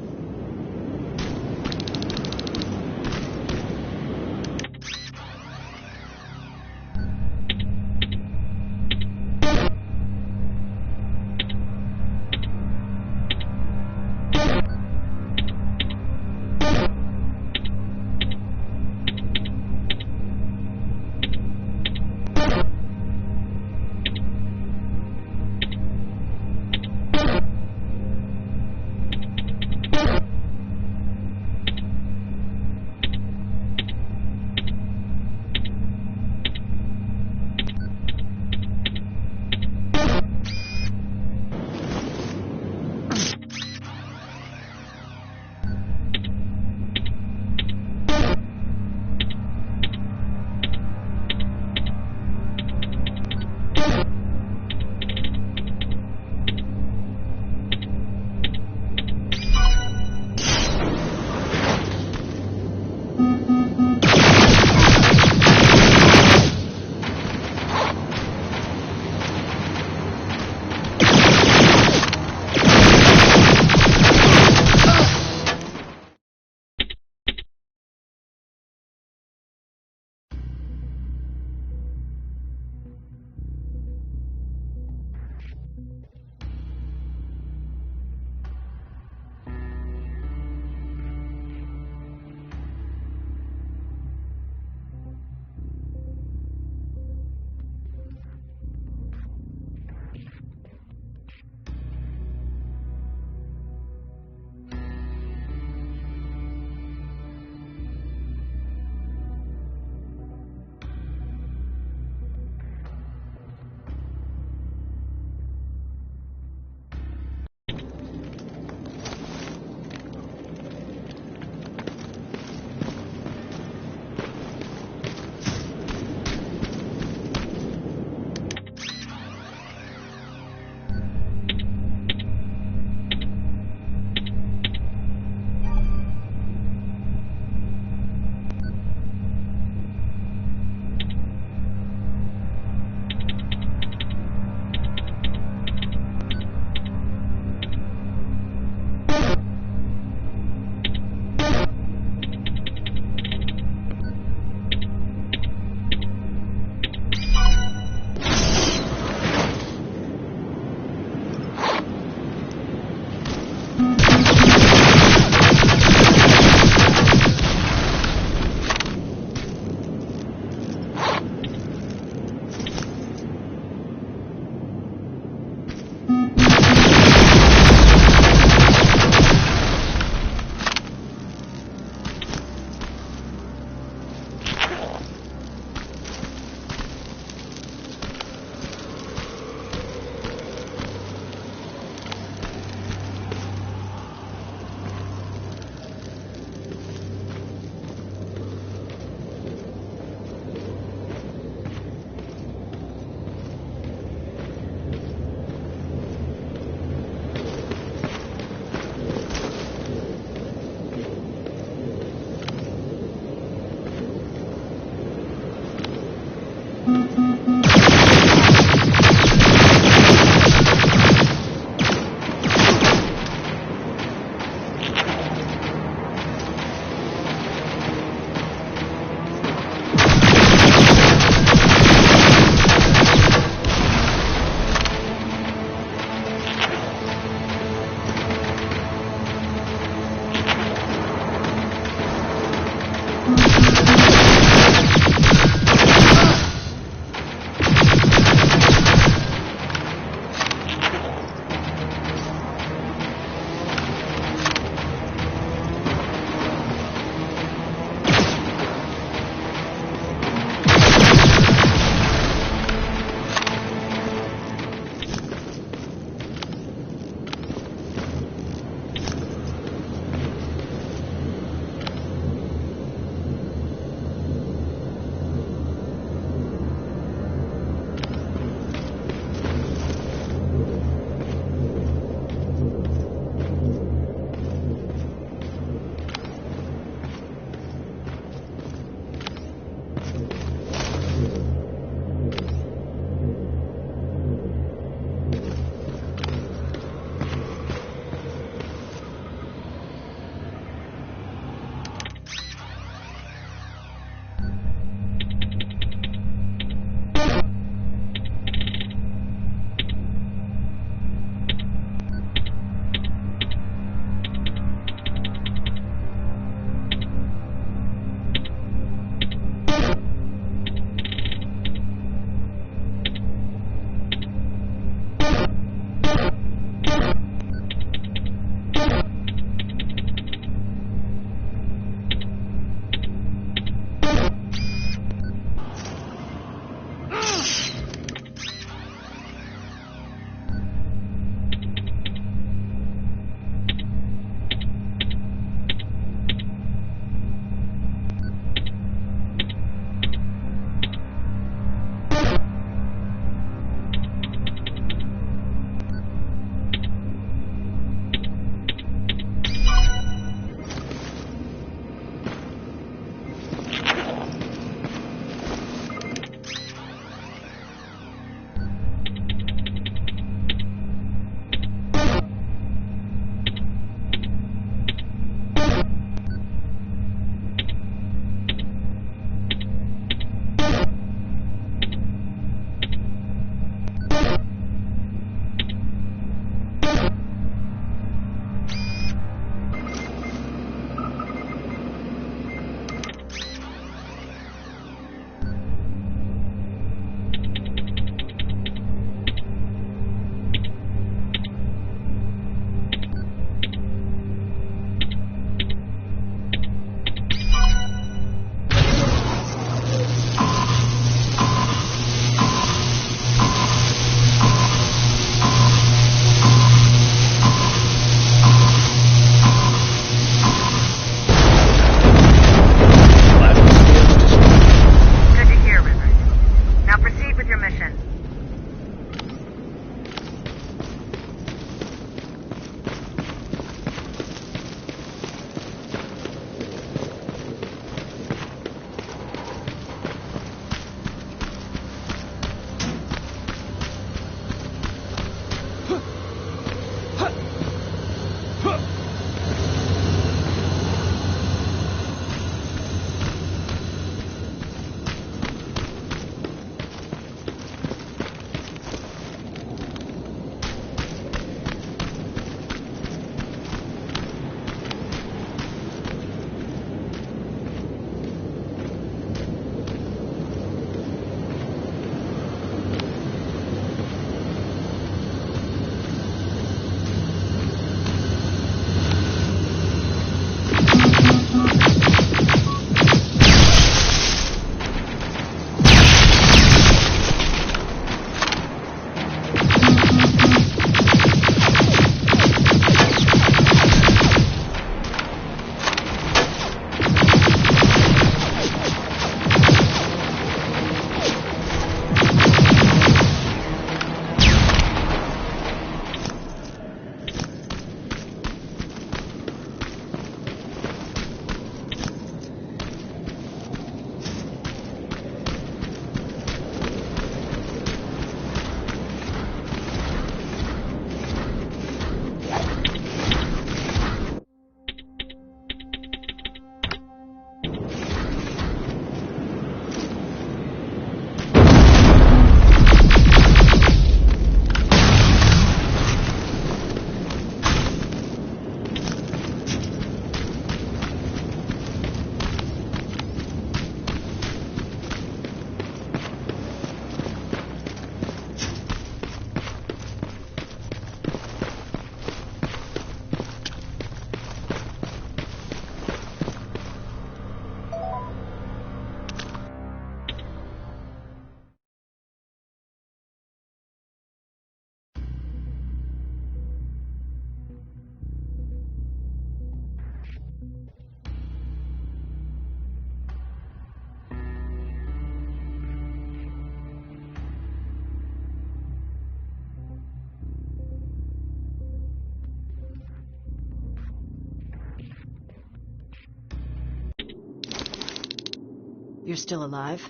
Speaker 9: You're still alive?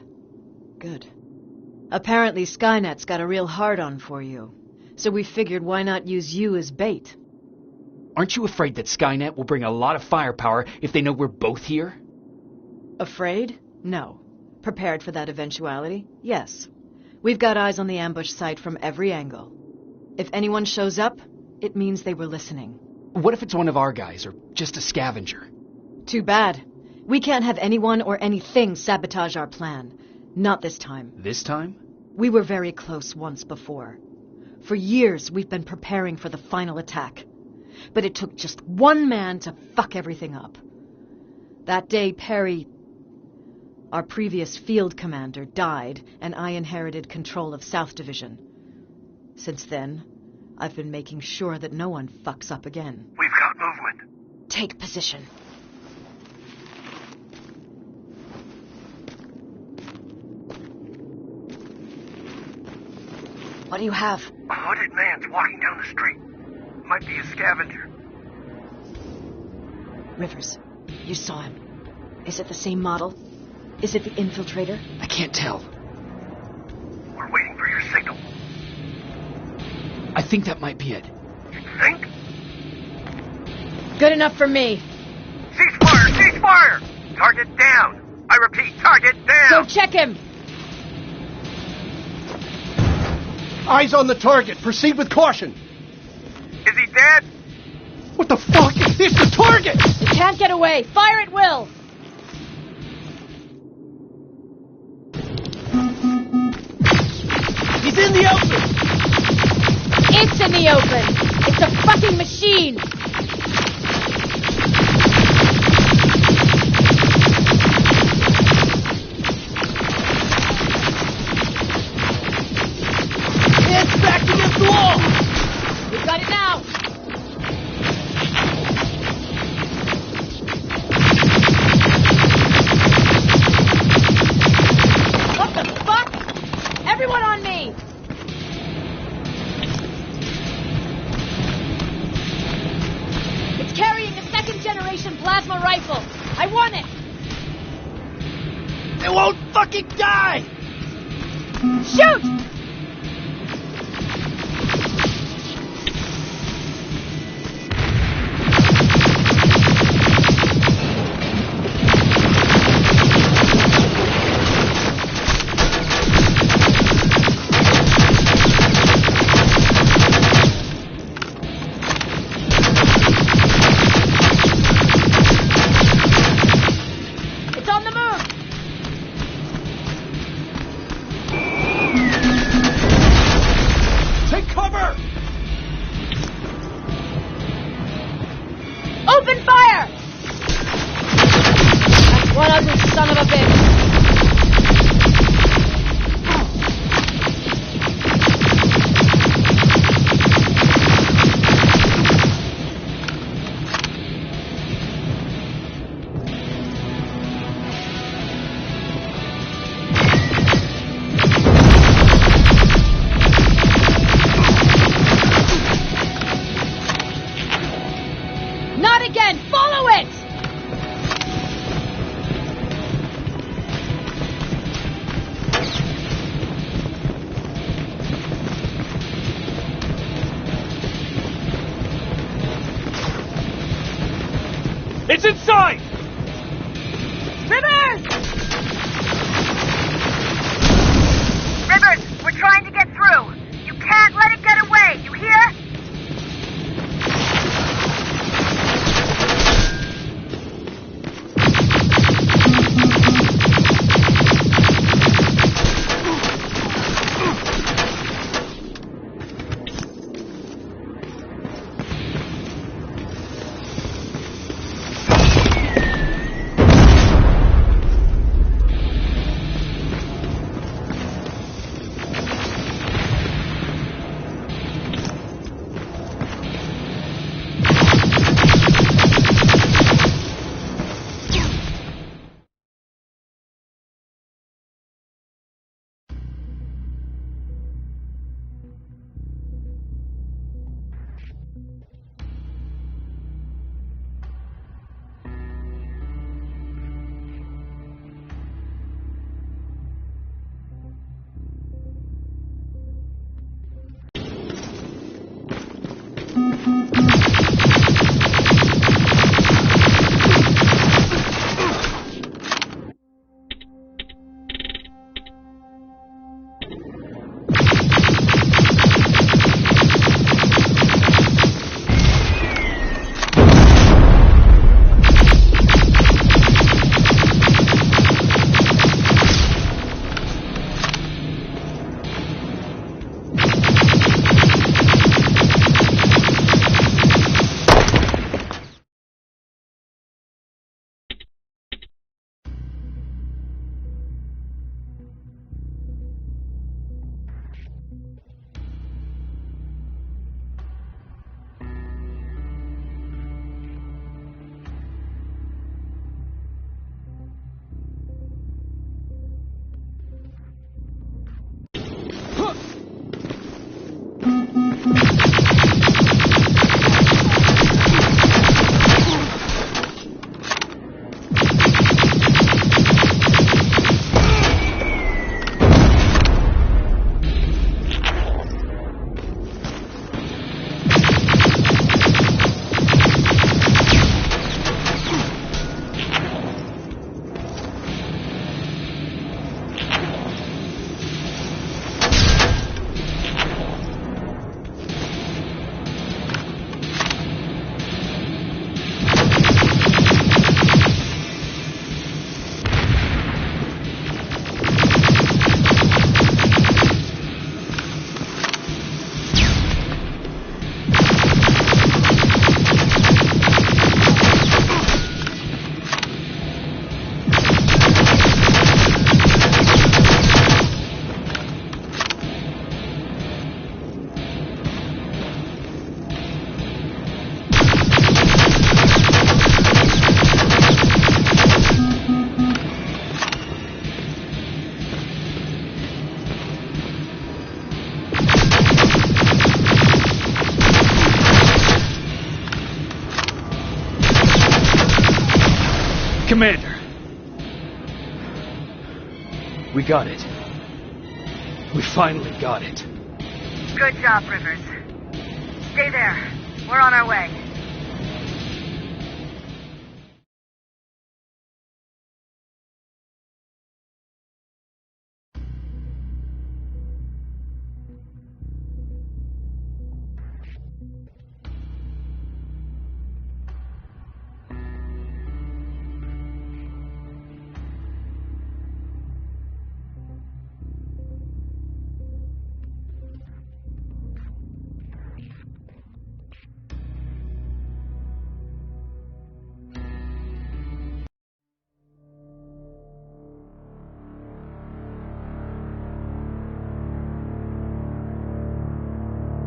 Speaker 9: Good. Apparently Skynet's got a real hard-on for you. So we figured why not use you as bait?
Speaker 1: Aren't you afraid that Skynet will bring a lot of firepower if they know we're both here?
Speaker 9: Afraid? No. Prepared for that eventuality? Yes. We've got eyes on the ambush site from every angle. If anyone shows up, it means they were listening.
Speaker 1: What if it's one of our guys, or just a scavenger?
Speaker 9: Too bad. We can't have anyone or anything sabotage our plan. Not this time.
Speaker 1: This time?
Speaker 9: We were very close once before. For years, we've been preparing for the final attack. But it took just one man to fuck everything up. That day, Perry, our previous field commander, died, and I inherited control of South Division. Since then, I've been making sure that no one fucks up again.
Speaker 15: We've got movement.
Speaker 9: Take position. What do you have?
Speaker 15: A hooded man's walking down the street. Might be a scavenger.
Speaker 9: Rivers, you saw him. Is it the same model? Is it the infiltrator?
Speaker 1: I can't tell.
Speaker 15: We're waiting for your signal.
Speaker 1: I think that might be it.
Speaker 15: You think?
Speaker 9: Good enough for me.
Speaker 15: Cease fire! Cease fire! Target down! I repeat, target down!
Speaker 9: Go check him!
Speaker 16: Eyes on the target. Proceed with caution.
Speaker 15: Is he dead?
Speaker 16: What the fuck? It's the target!
Speaker 9: It can't get away. Fire at will!
Speaker 16: He's in the open!
Speaker 9: It's in the open! It's a fucking machine!
Speaker 16: It's back against the wall!
Speaker 9: We've got it now! What the fuck? Everyone on me! It's carrying a second-generation plasma rifle! I want it!
Speaker 16: They won't fucking die!
Speaker 9: Shoot! Open fire! That's one ugly son of a bitch. Not again! Follow it!
Speaker 5: It's inside!
Speaker 9: Rivers!
Speaker 2: Rivers, we're trying to get through. You can't let it get away. You hear?
Speaker 1: Commander! We got it. We finally got it.
Speaker 2: Good job, Rivers. Stay there. We're on our way.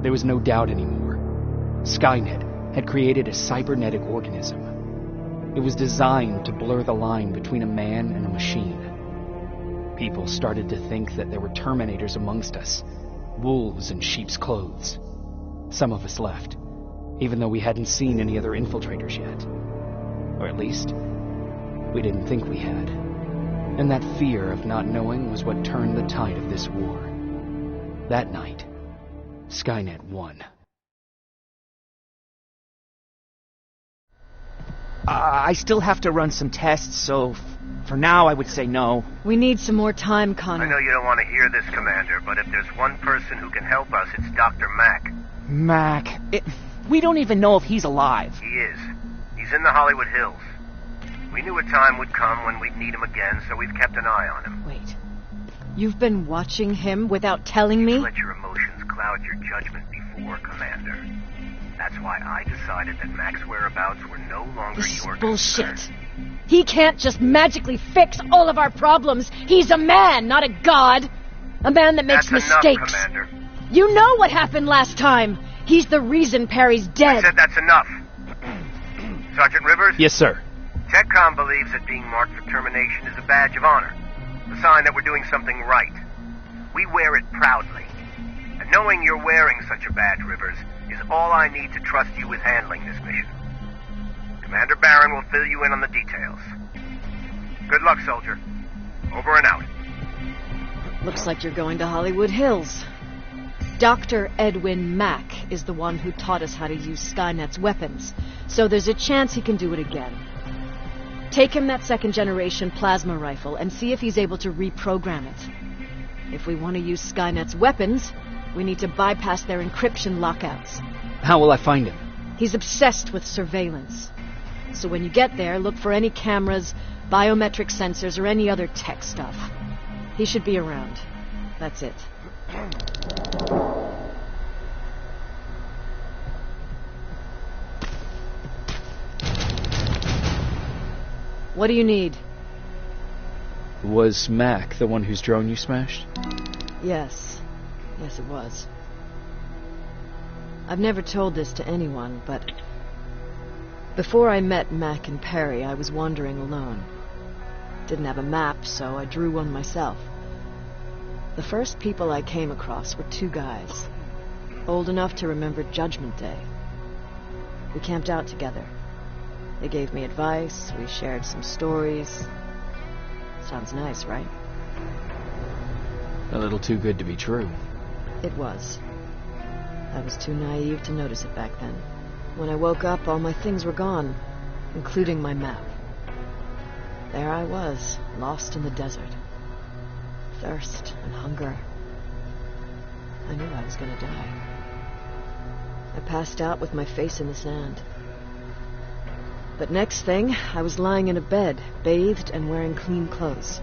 Speaker 1: There was no doubt anymore. Skynet had created a cybernetic organism. It was designed to blur the line between a man and a machine. People started to think that there were Terminators amongst us, wolves in sheep's clothes. Some of us left, even though we hadn't seen any other infiltrators yet. Or at least, we didn't think we had. And that fear of not knowing was what turned the tide of this war. That night, Skynet won.
Speaker 13: I still have to run some tests, so for now I would say no.
Speaker 9: We need some more time, Connor.
Speaker 15: I know you don't want to hear this, Commander, but if there's one person who can help us, it's Dr. Mack.
Speaker 13: Mac. We don't even know if he's alive.
Speaker 15: He is. He's in the Hollywood Hills. We knew a time would come when we'd need him again, so we've kept an eye on him.
Speaker 9: Wait. You've been watching him without telling me?
Speaker 15: You've let your emotions cloud your judgment before, Commander. That's why I decided that Mac's whereabouts were no longer your
Speaker 9: bullshit.
Speaker 15: concern.
Speaker 9: He can't just magically fix all of our problems. He's a man, not a god. A man that makes
Speaker 15: that's
Speaker 9: mistakes.
Speaker 15: Enough, Commander.
Speaker 9: You know what happened last time. He's the reason Perry's dead.
Speaker 15: I said that's enough. Sergeant Rivers?
Speaker 1: Yes, sir.
Speaker 15: TechCom believes that being marked for termination is a badge of honor. A sign that we're doing something right. We wear it proudly. And knowing you're wearing such a badge, Rivers, is all I need to trust you with handling this mission. Commander Barron will fill you in on the details. Good luck, soldier. Over and out.
Speaker 9: Looks like you're going to Hollywood Hills. Dr. Edwin Mack is the one who taught us how to use Skynet's weapons, so there's a chance he can do it again. Take him that second-generation plasma rifle and see if he's able to reprogram it. If we want to use Skynet's weapons, we need to bypass their encryption lockouts.
Speaker 1: How will I find him?
Speaker 9: He's obsessed with surveillance. So when you get there, look for any cameras, biometric sensors, or any other tech stuff. He should be around. That's it. What do you need?
Speaker 1: Was Mac the one whose drone you smashed?
Speaker 9: Yes. Yes, it was. I've never told this to anyone, but before I met Mac and Perry, I was wandering alone. Didn't have a map, so I drew one myself. The first people I came across were two guys, old enough to remember Judgment Day. We camped out together. They gave me advice, we shared some stories. Sounds nice, right?
Speaker 1: A little too good to be true.
Speaker 9: It was. I was too naive to notice it back then. When I woke up, all my things were gone, including my map. There I was, lost in the desert. Thirst and hunger. I knew I was gonna die. I passed out with my face in the sand. But next thing, I was lying in a bed, bathed and wearing clean clothes.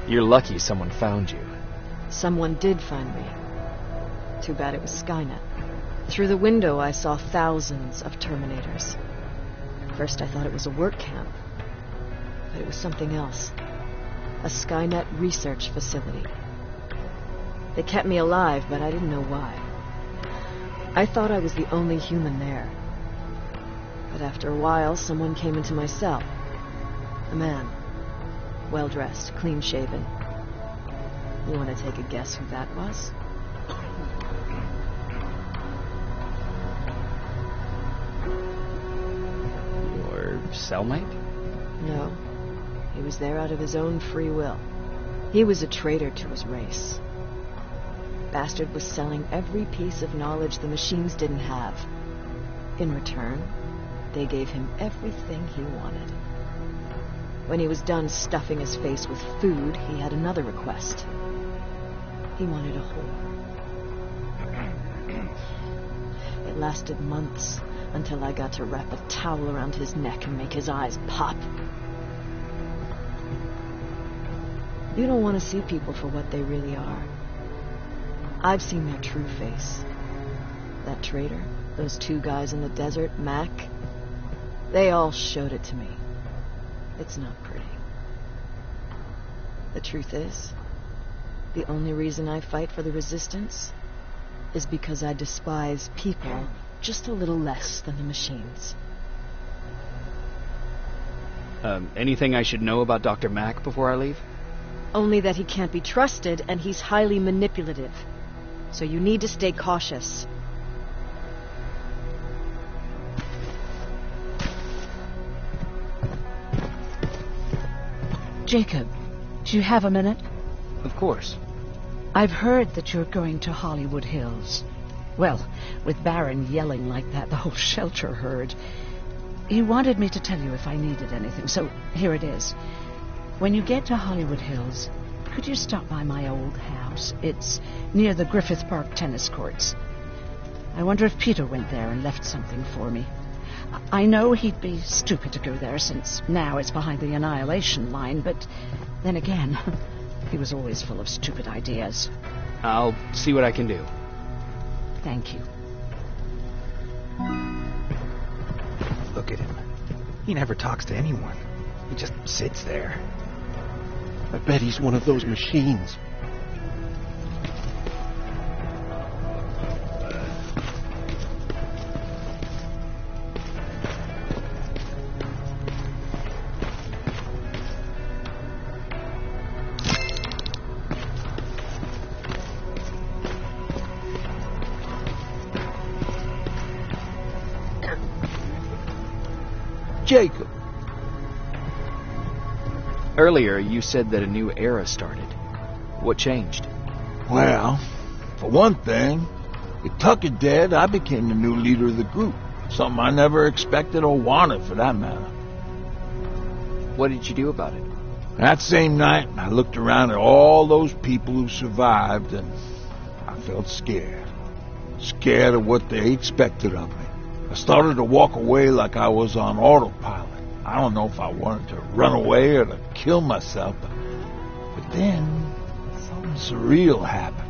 Speaker 1: You're lucky someone found you.
Speaker 9: Someone did find me. Too bad it was Skynet. Through the window, I saw thousands of Terminators. First, I thought it was a work camp. But it was something else. A Skynet research facility. They kept me alive, but I didn't know why. I thought I was the only human there. But after a while, someone came into my cell. A man. Well-dressed, clean-shaven. You want to take a guess who that was?
Speaker 1: Your cellmate?
Speaker 9: No. He was there out of his own free will. He was a traitor to his race. Bastard was selling every piece of knowledge the machines didn't have. In return, they gave him everything he wanted. When he was done stuffing his face with food, he had another request. He wanted a whore. It lasted months until I got to wrap a towel around his neck and make his eyes pop. You don't want to see people for what they really are. I've seen their true face. That traitor, those two guys in the desert, Mac, they all showed it to me. It's not pretty. The truth is, the only reason I fight for the Resistance is because I despise people just a little less than the machines.
Speaker 1: Anything I should know about Dr. Mack before I leave?
Speaker 9: Only that he can't be trusted and he's highly manipulative. So you need to stay cautious.
Speaker 7: Jacob, do you have a minute?
Speaker 1: Of course.
Speaker 7: I've heard that you're going to Hollywood Hills. Well, with Baron yelling like that, the whole shelter heard. He wanted me to tell you if I needed anything, so here it is. When you get to Hollywood Hills, could you stop by my old house? It's near the Griffith Park tennis courts. I wonder if Peter went there and left something for me. I know he'd be stupid to go there, since now it's behind the annihilation line, but then again, he was always full of stupid ideas.
Speaker 1: I'll see what I can do.
Speaker 7: Thank you.
Speaker 8: Look at him. He never talks to anyone. He just sits there.
Speaker 16: I bet he's one of those machines.
Speaker 4: Jacob.
Speaker 1: Earlier, you said that a new era started. What changed?
Speaker 4: Well, for one thing, with Tucker dead, I became the new leader of the group. Something I never expected or wanted, for that matter.
Speaker 1: What did you do about it?
Speaker 4: That same night, I looked around at all those people who survived, and I felt scared. Scared of what they expected of me. I started to walk away like I was on autopilot. I don't know if I wanted to run away or to kill myself, but then something surreal happened.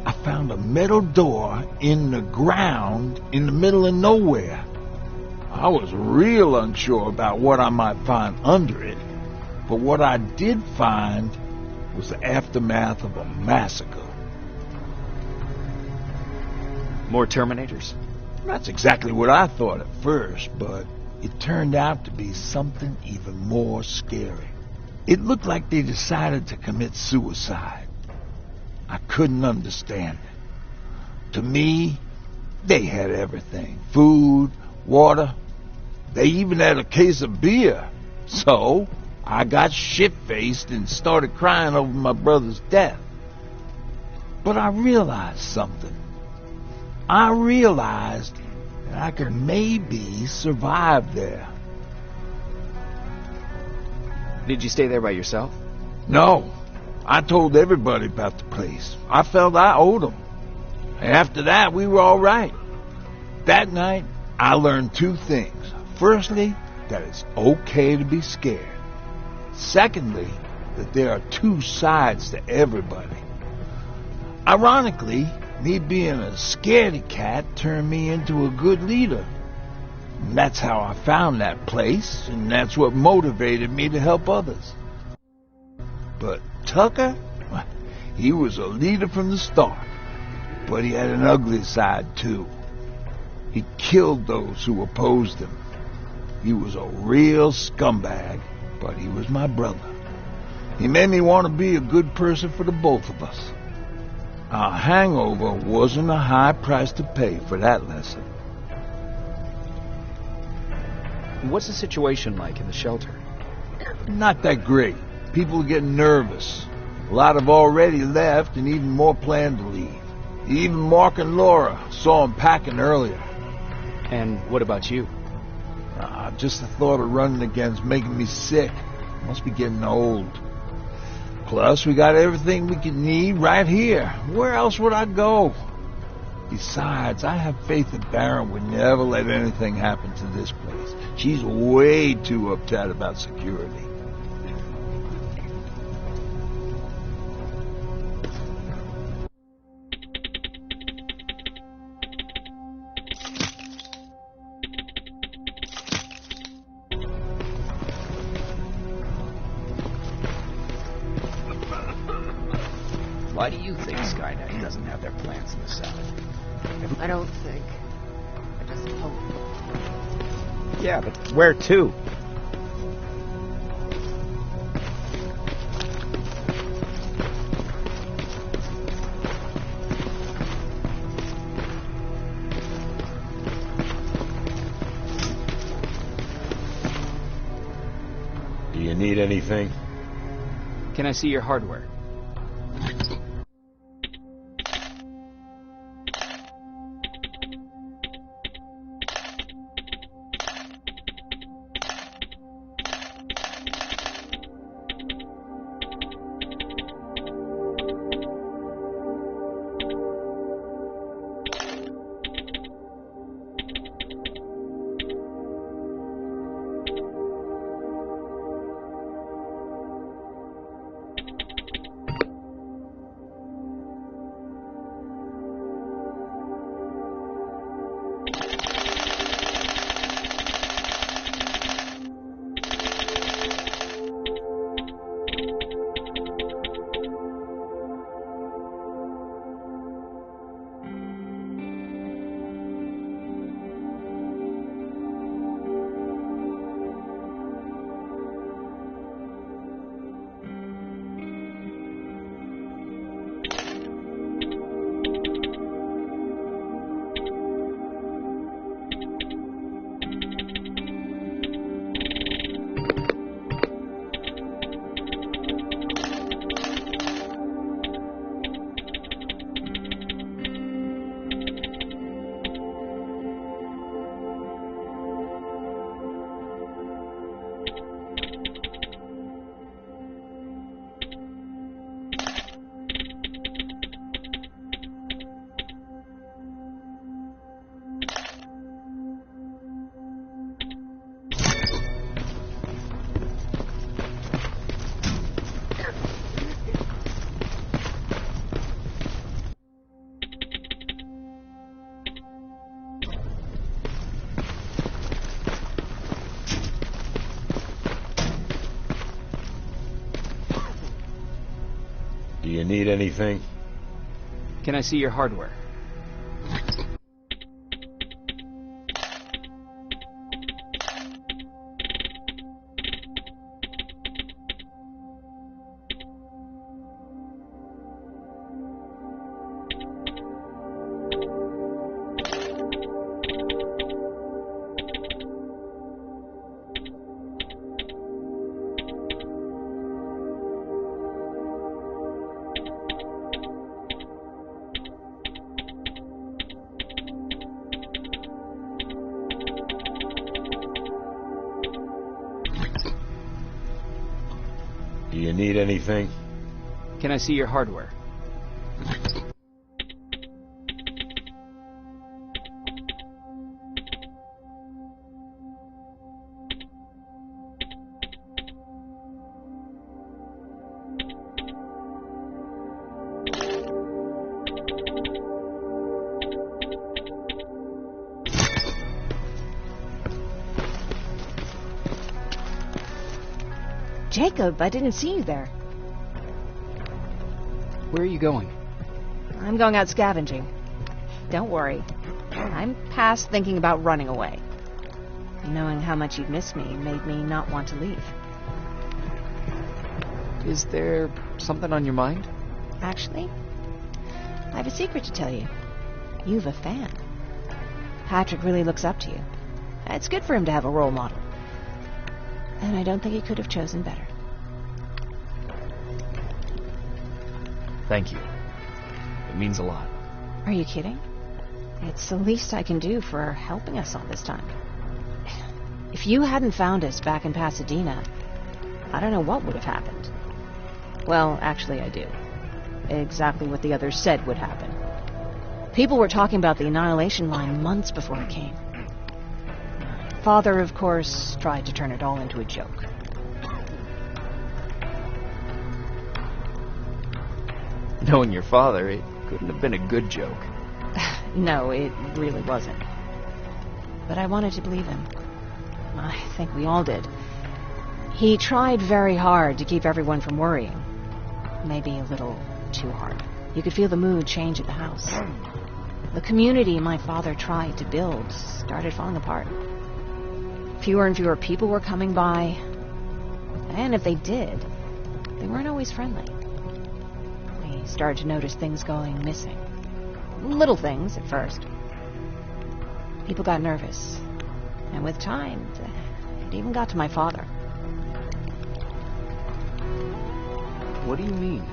Speaker 4: I found a metal door in the ground in the middle of nowhere. I was real unsure about what I might find under it, but what I did find was the aftermath of a massacre.
Speaker 1: More Terminators?
Speaker 4: That's exactly what I thought at first, but it turned out to be something even more scary. It looked like they decided to commit suicide. I couldn't understand it. To me, they had everything. Food, water. They even had a case of beer. So, I got shit-faced and started crying over my brother's death. But I realized something. I realized that I could maybe survive there.
Speaker 1: Did you stay there by yourself?
Speaker 4: No. I told everybody about the place. I felt I owed them. After that, we were all right. That night, I learned two things. Firstly, that it's okay to be scared. Secondly, that there are two sides to everybody. Ironically, me being a scaredy cat turned me into a good leader. And that's how I found that place, and that's what motivated me to help others. But Tucker, he was a leader from the start, but he had an ugly side too. He killed those who opposed him. He was a real scumbag, but he was my brother. He made me want to be a good person for the both of us. Our hangover wasn't a high price to pay for that lesson.
Speaker 1: What's the situation like in the shelter?
Speaker 4: Not that great. People are getting nervous. A lot have already left, and even more plan to leave. Even Mark and Laura saw them packing earlier.
Speaker 1: And what about you?
Speaker 4: Just the thought of running again's making me sick. Must be getting old. Plus, we got everything we could need right here. Where else would I go? Besides, I have faith that Baron would never let anything happen to this place. She's way too uptight about security.
Speaker 1: Why do you think Skynet doesn't have their plans in the south?
Speaker 12: I don't think. I just hope.
Speaker 1: Yeah, but where to?
Speaker 11: Do you need anything?
Speaker 1: Can I see your hardware?
Speaker 11: Do you need anything?
Speaker 1: Can I see your hardware?
Speaker 11: Do you need anything?
Speaker 1: Can I see your hardware?
Speaker 3: Jacob, I didn't see you there.
Speaker 1: Where are you going?
Speaker 3: I'm going out scavenging. Don't worry. I'm past thinking about running away. Knowing how much you'd miss me made me not want to leave.
Speaker 1: Is there something on your mind?
Speaker 3: Actually, I have a secret to tell you. You've a fan. Patrick really looks up to you. It's good for him to have a role model. And I don't think he could have chosen better.
Speaker 1: Thank you. It means a lot.
Speaker 3: Are you kidding? It's the least I can do for helping us all this time. If you hadn't found us back in Pasadena, I don't know what would have happened. Well, actually I do. Exactly what the others said would happen. People were talking about the Annihilation Line months before it came. Father, of course, tried to turn it all into a joke.
Speaker 1: Knowing your father, it couldn't have been a good joke.
Speaker 3: No, it really wasn't. But I wanted to believe him. I think we all did. He tried very hard to keep everyone from worrying. Maybe a little too hard. You could feel the mood change at the house. The community my father tried to build started falling apart. Fewer and fewer people were coming by. And if they did, they weren't always friendly. We started to notice things going missing. Little things at first. People got nervous. And with time, it even got to my father.
Speaker 1: What do you mean?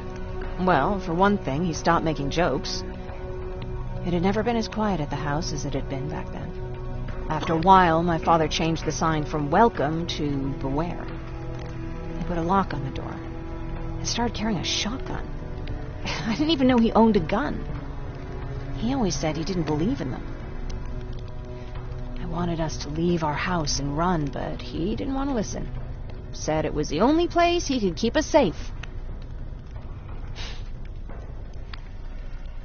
Speaker 3: Well, for one thing, he stopped making jokes. It had never been as quiet at the house as it had been back then. After a while, my father changed the sign from welcome to beware. He put a lock on the door and started carrying a shotgun. I didn't even know he owned a gun. He always said he didn't believe in them. I wanted us to leave our house and run, but he didn't want to listen. Said it was the only place he could keep us safe.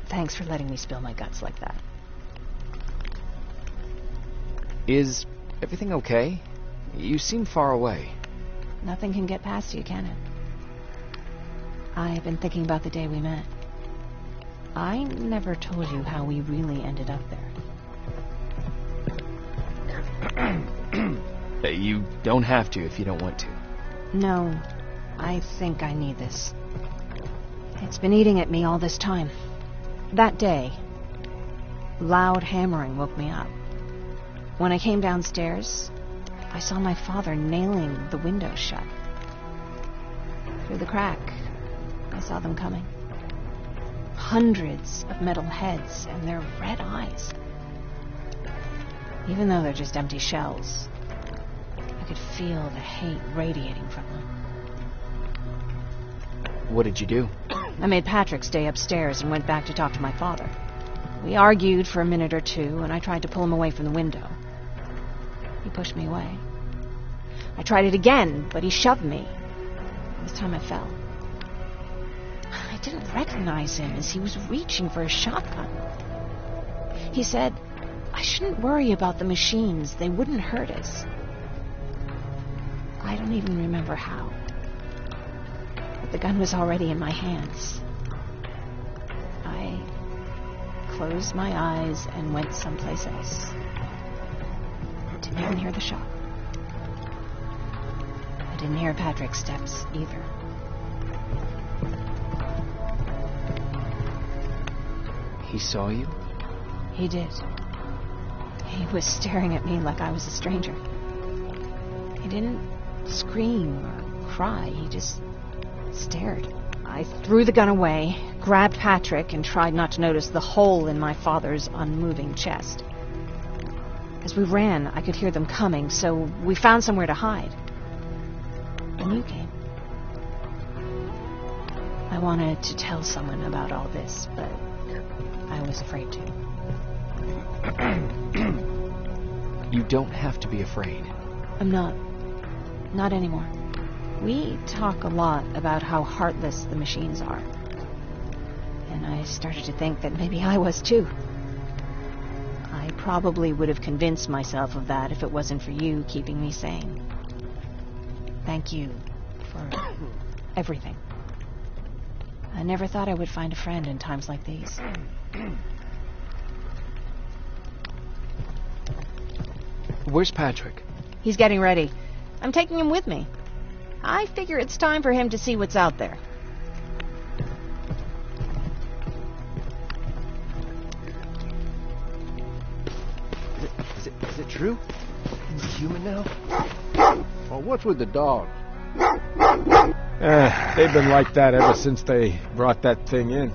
Speaker 3: Thanks for letting me spill my guts like that.
Speaker 1: Is everything okay? You seem far away.
Speaker 3: Nothing can get past you, can it? I've been thinking about the day we met. I never told you how we really ended up there.
Speaker 1: You don't have to if you don't want to.
Speaker 3: No, I think I need this. It's been eating at me all this time. That day, loud hammering woke me up. When I came downstairs, I saw my father nailing the windows shut. Through the crack, I saw them coming. Hundreds of metal heads and their red eyes. Even though they're just empty shells, I could feel the hate radiating from them.
Speaker 1: What did you do?
Speaker 3: I made Patrick stay upstairs and went back to talk to my father. We argued for a minute or two, and I tried to pull him away from the window. He pushed me away. I tried it again, but he shoved me. This time I fell. I didn't recognize him as he was reaching for a shotgun. He said, I shouldn't worry about the machines. They wouldn't hurt us. I don't even remember how. But the gun was already in my hands, closed my eyes and went someplace else. I didn't even hear the shot. I didn't hear Patrick's steps either.
Speaker 1: He saw you?
Speaker 3: He did. He was staring at me like I was a stranger. He didn't scream or cry. He just stared. I threw the gun away, grabbed Patrick, and tried not to notice the hole in my father's unmoving chest. As we ran, I could hear them coming, so we found somewhere to hide. And you came. I wanted to tell someone about all this, but I was afraid to.
Speaker 1: You don't have to be afraid.
Speaker 3: I'm not. Not anymore. We talk a lot about how heartless the machines are. And I started to think that maybe I was too. I probably would have convinced myself of that if it wasn't for you keeping me sane. Thank you for everything. I never thought I would find a friend in times like these.
Speaker 1: Where's Patrick?
Speaker 3: He's getting ready. I'm taking him with me. I figure it's time for him to see what's out there.
Speaker 16: Is it true? He's a human now?
Speaker 11: Well, what's with the dog? They've been like that ever since they brought that thing in.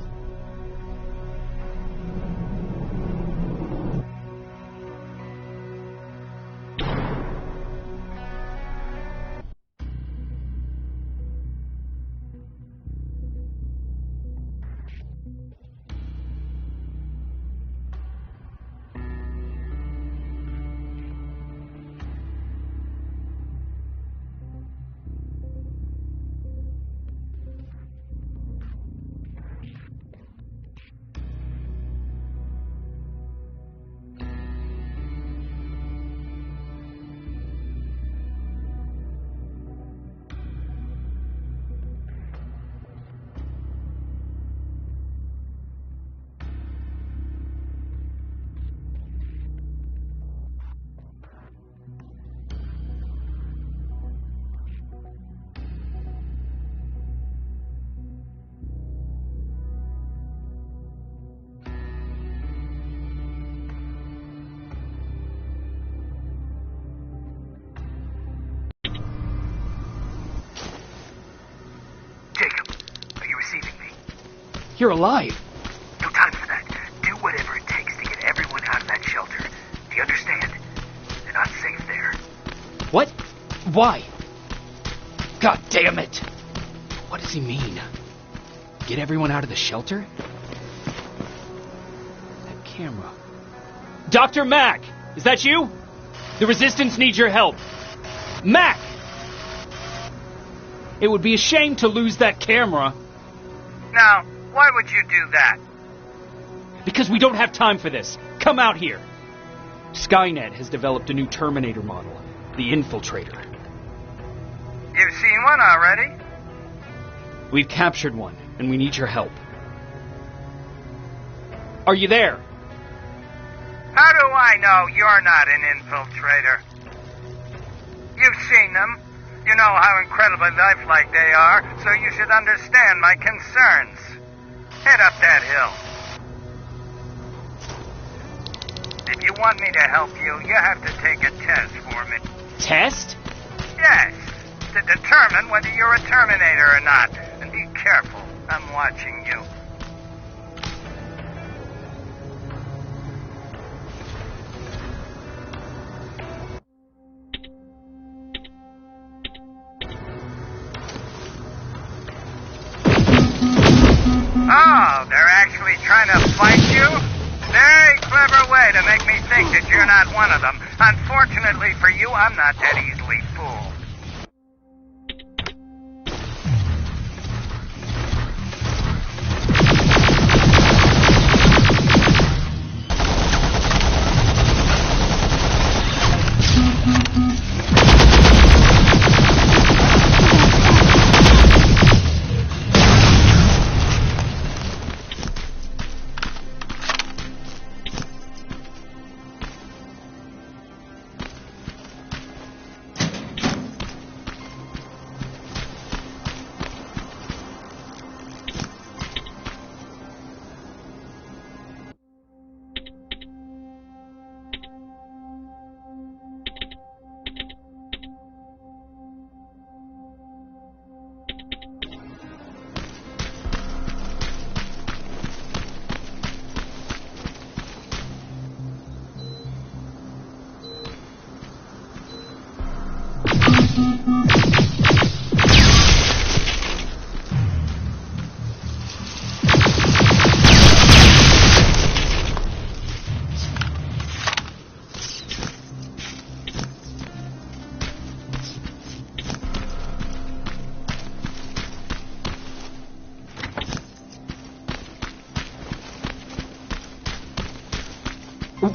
Speaker 1: You're alive.
Speaker 15: No time for that. Do whatever it takes to get everyone out of that shelter. Do you understand? They're not safe there.
Speaker 1: What? Why? God damn it! What does he mean? Get everyone out of the shelter? That camera.
Speaker 5: Dr. Mack! Is that you? The Resistance needs your help. Mack! It would be a shame to lose that camera.
Speaker 15: Now, why would you do that?
Speaker 5: Because we don't have time for this. Come out here. Skynet has developed a new Terminator model, the Infiltrator.
Speaker 15: You've seen one already?
Speaker 5: We've captured one, and we need your help. Are you there?
Speaker 15: How do I know you're not an infiltrator? You've seen them. You know how incredibly lifelike they are, so you should understand my concerns. Head up that hill. If you want me to help you, you have to take a test for me.
Speaker 5: Test?
Speaker 15: Yes, to determine whether you're a Terminator or not. And be careful, I'm watching you. Oh, they're actually trying to fight you? Very clever way to make me think that you're not one of them. Unfortunately for you, I'm not that easily fooled.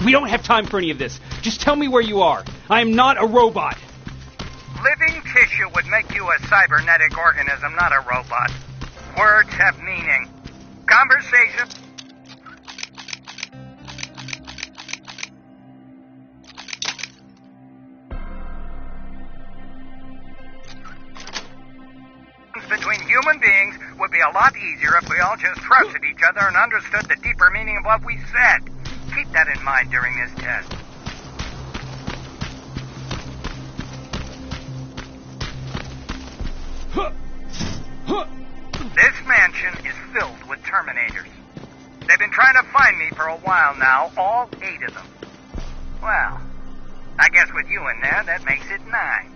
Speaker 5: We don't have time for any of this. Just tell me where you are. I am not a robot.
Speaker 15: Living tissue would make you a cybernetic organism, not a robot. Words have meaning. Conversation... between human beings would be a lot easier if we all just trusted each other and understood the deeper meaning of what we said. Keep that in mind during this test. This mansion is filled with Terminators. They've been trying to find me for a while now, all 8 of them. Well, I guess with you in there, that makes it 9.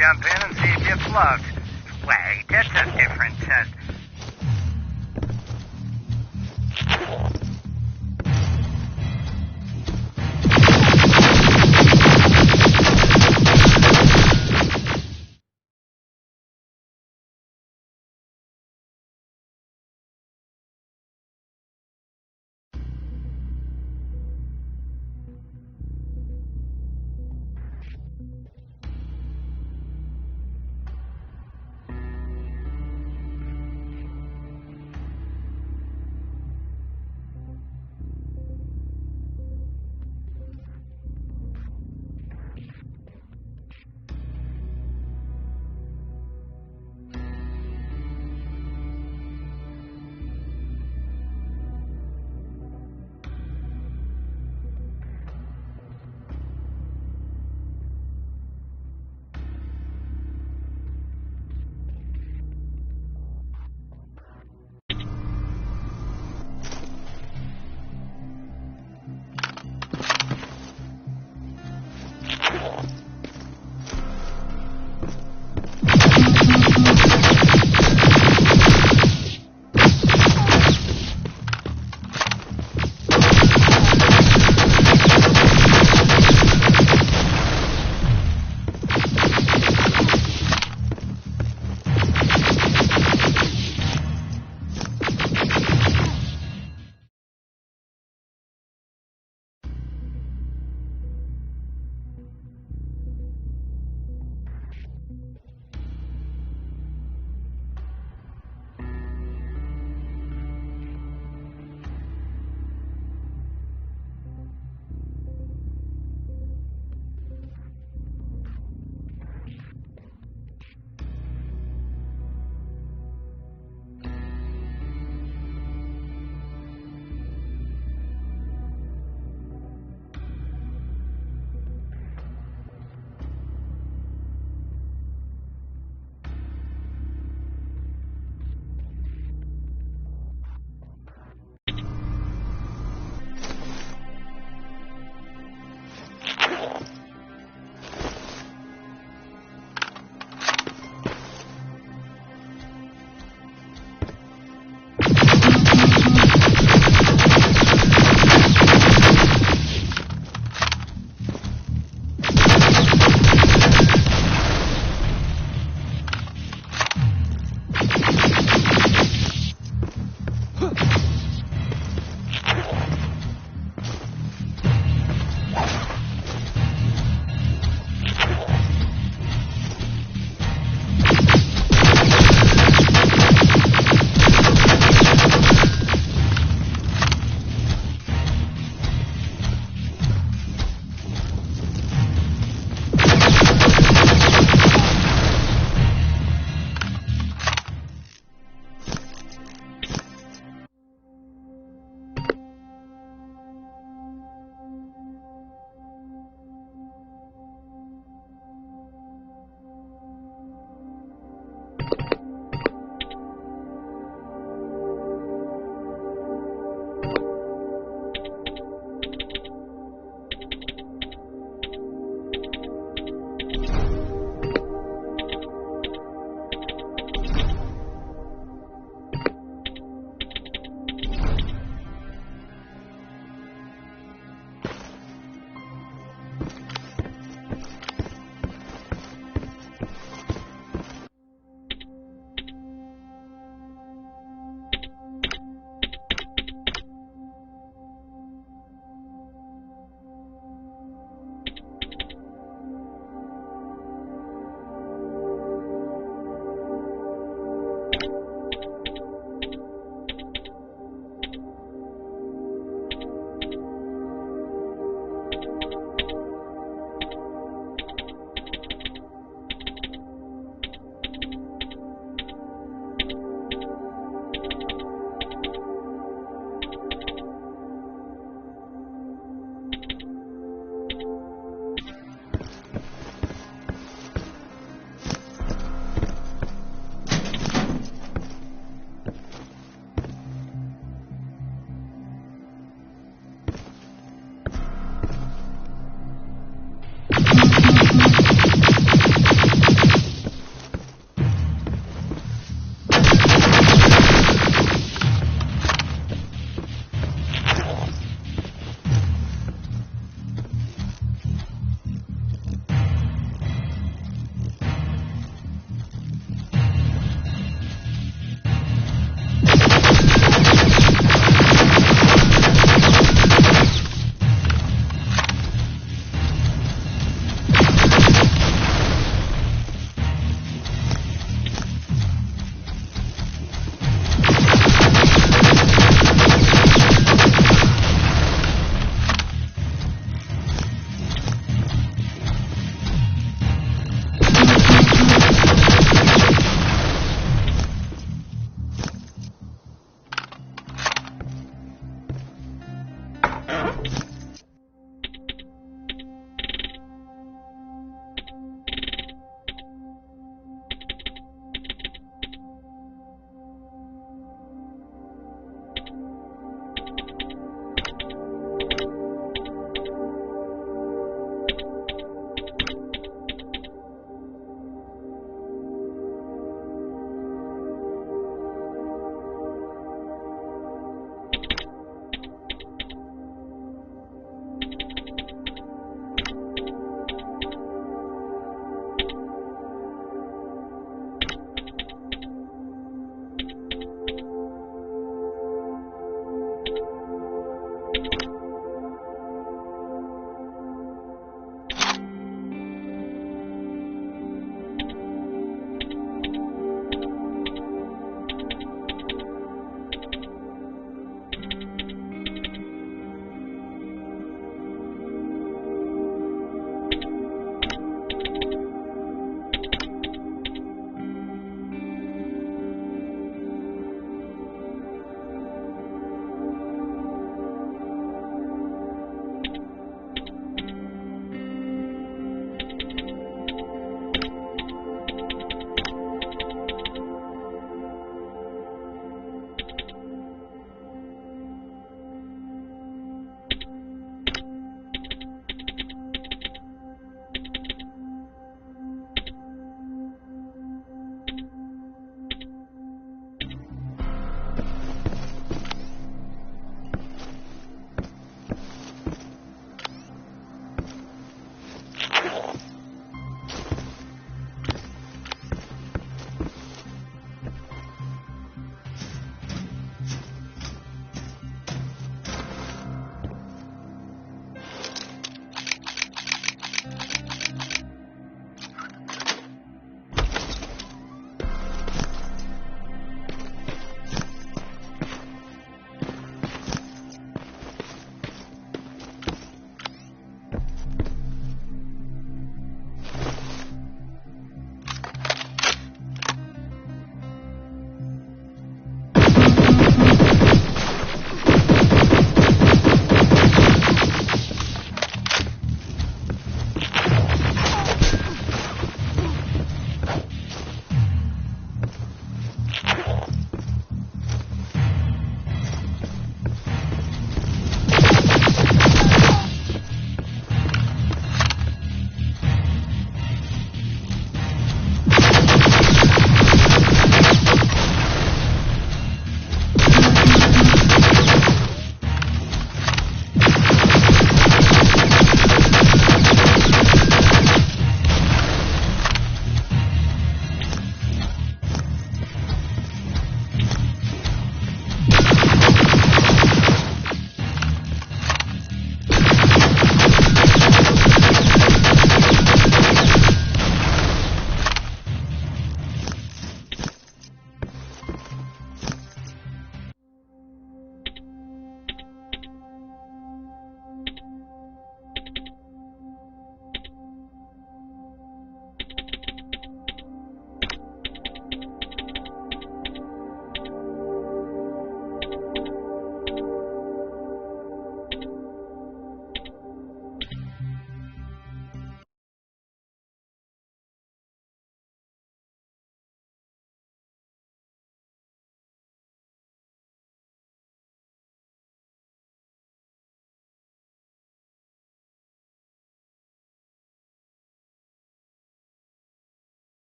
Speaker 15: jump in and see if you're plugged. Wait, that's a different test.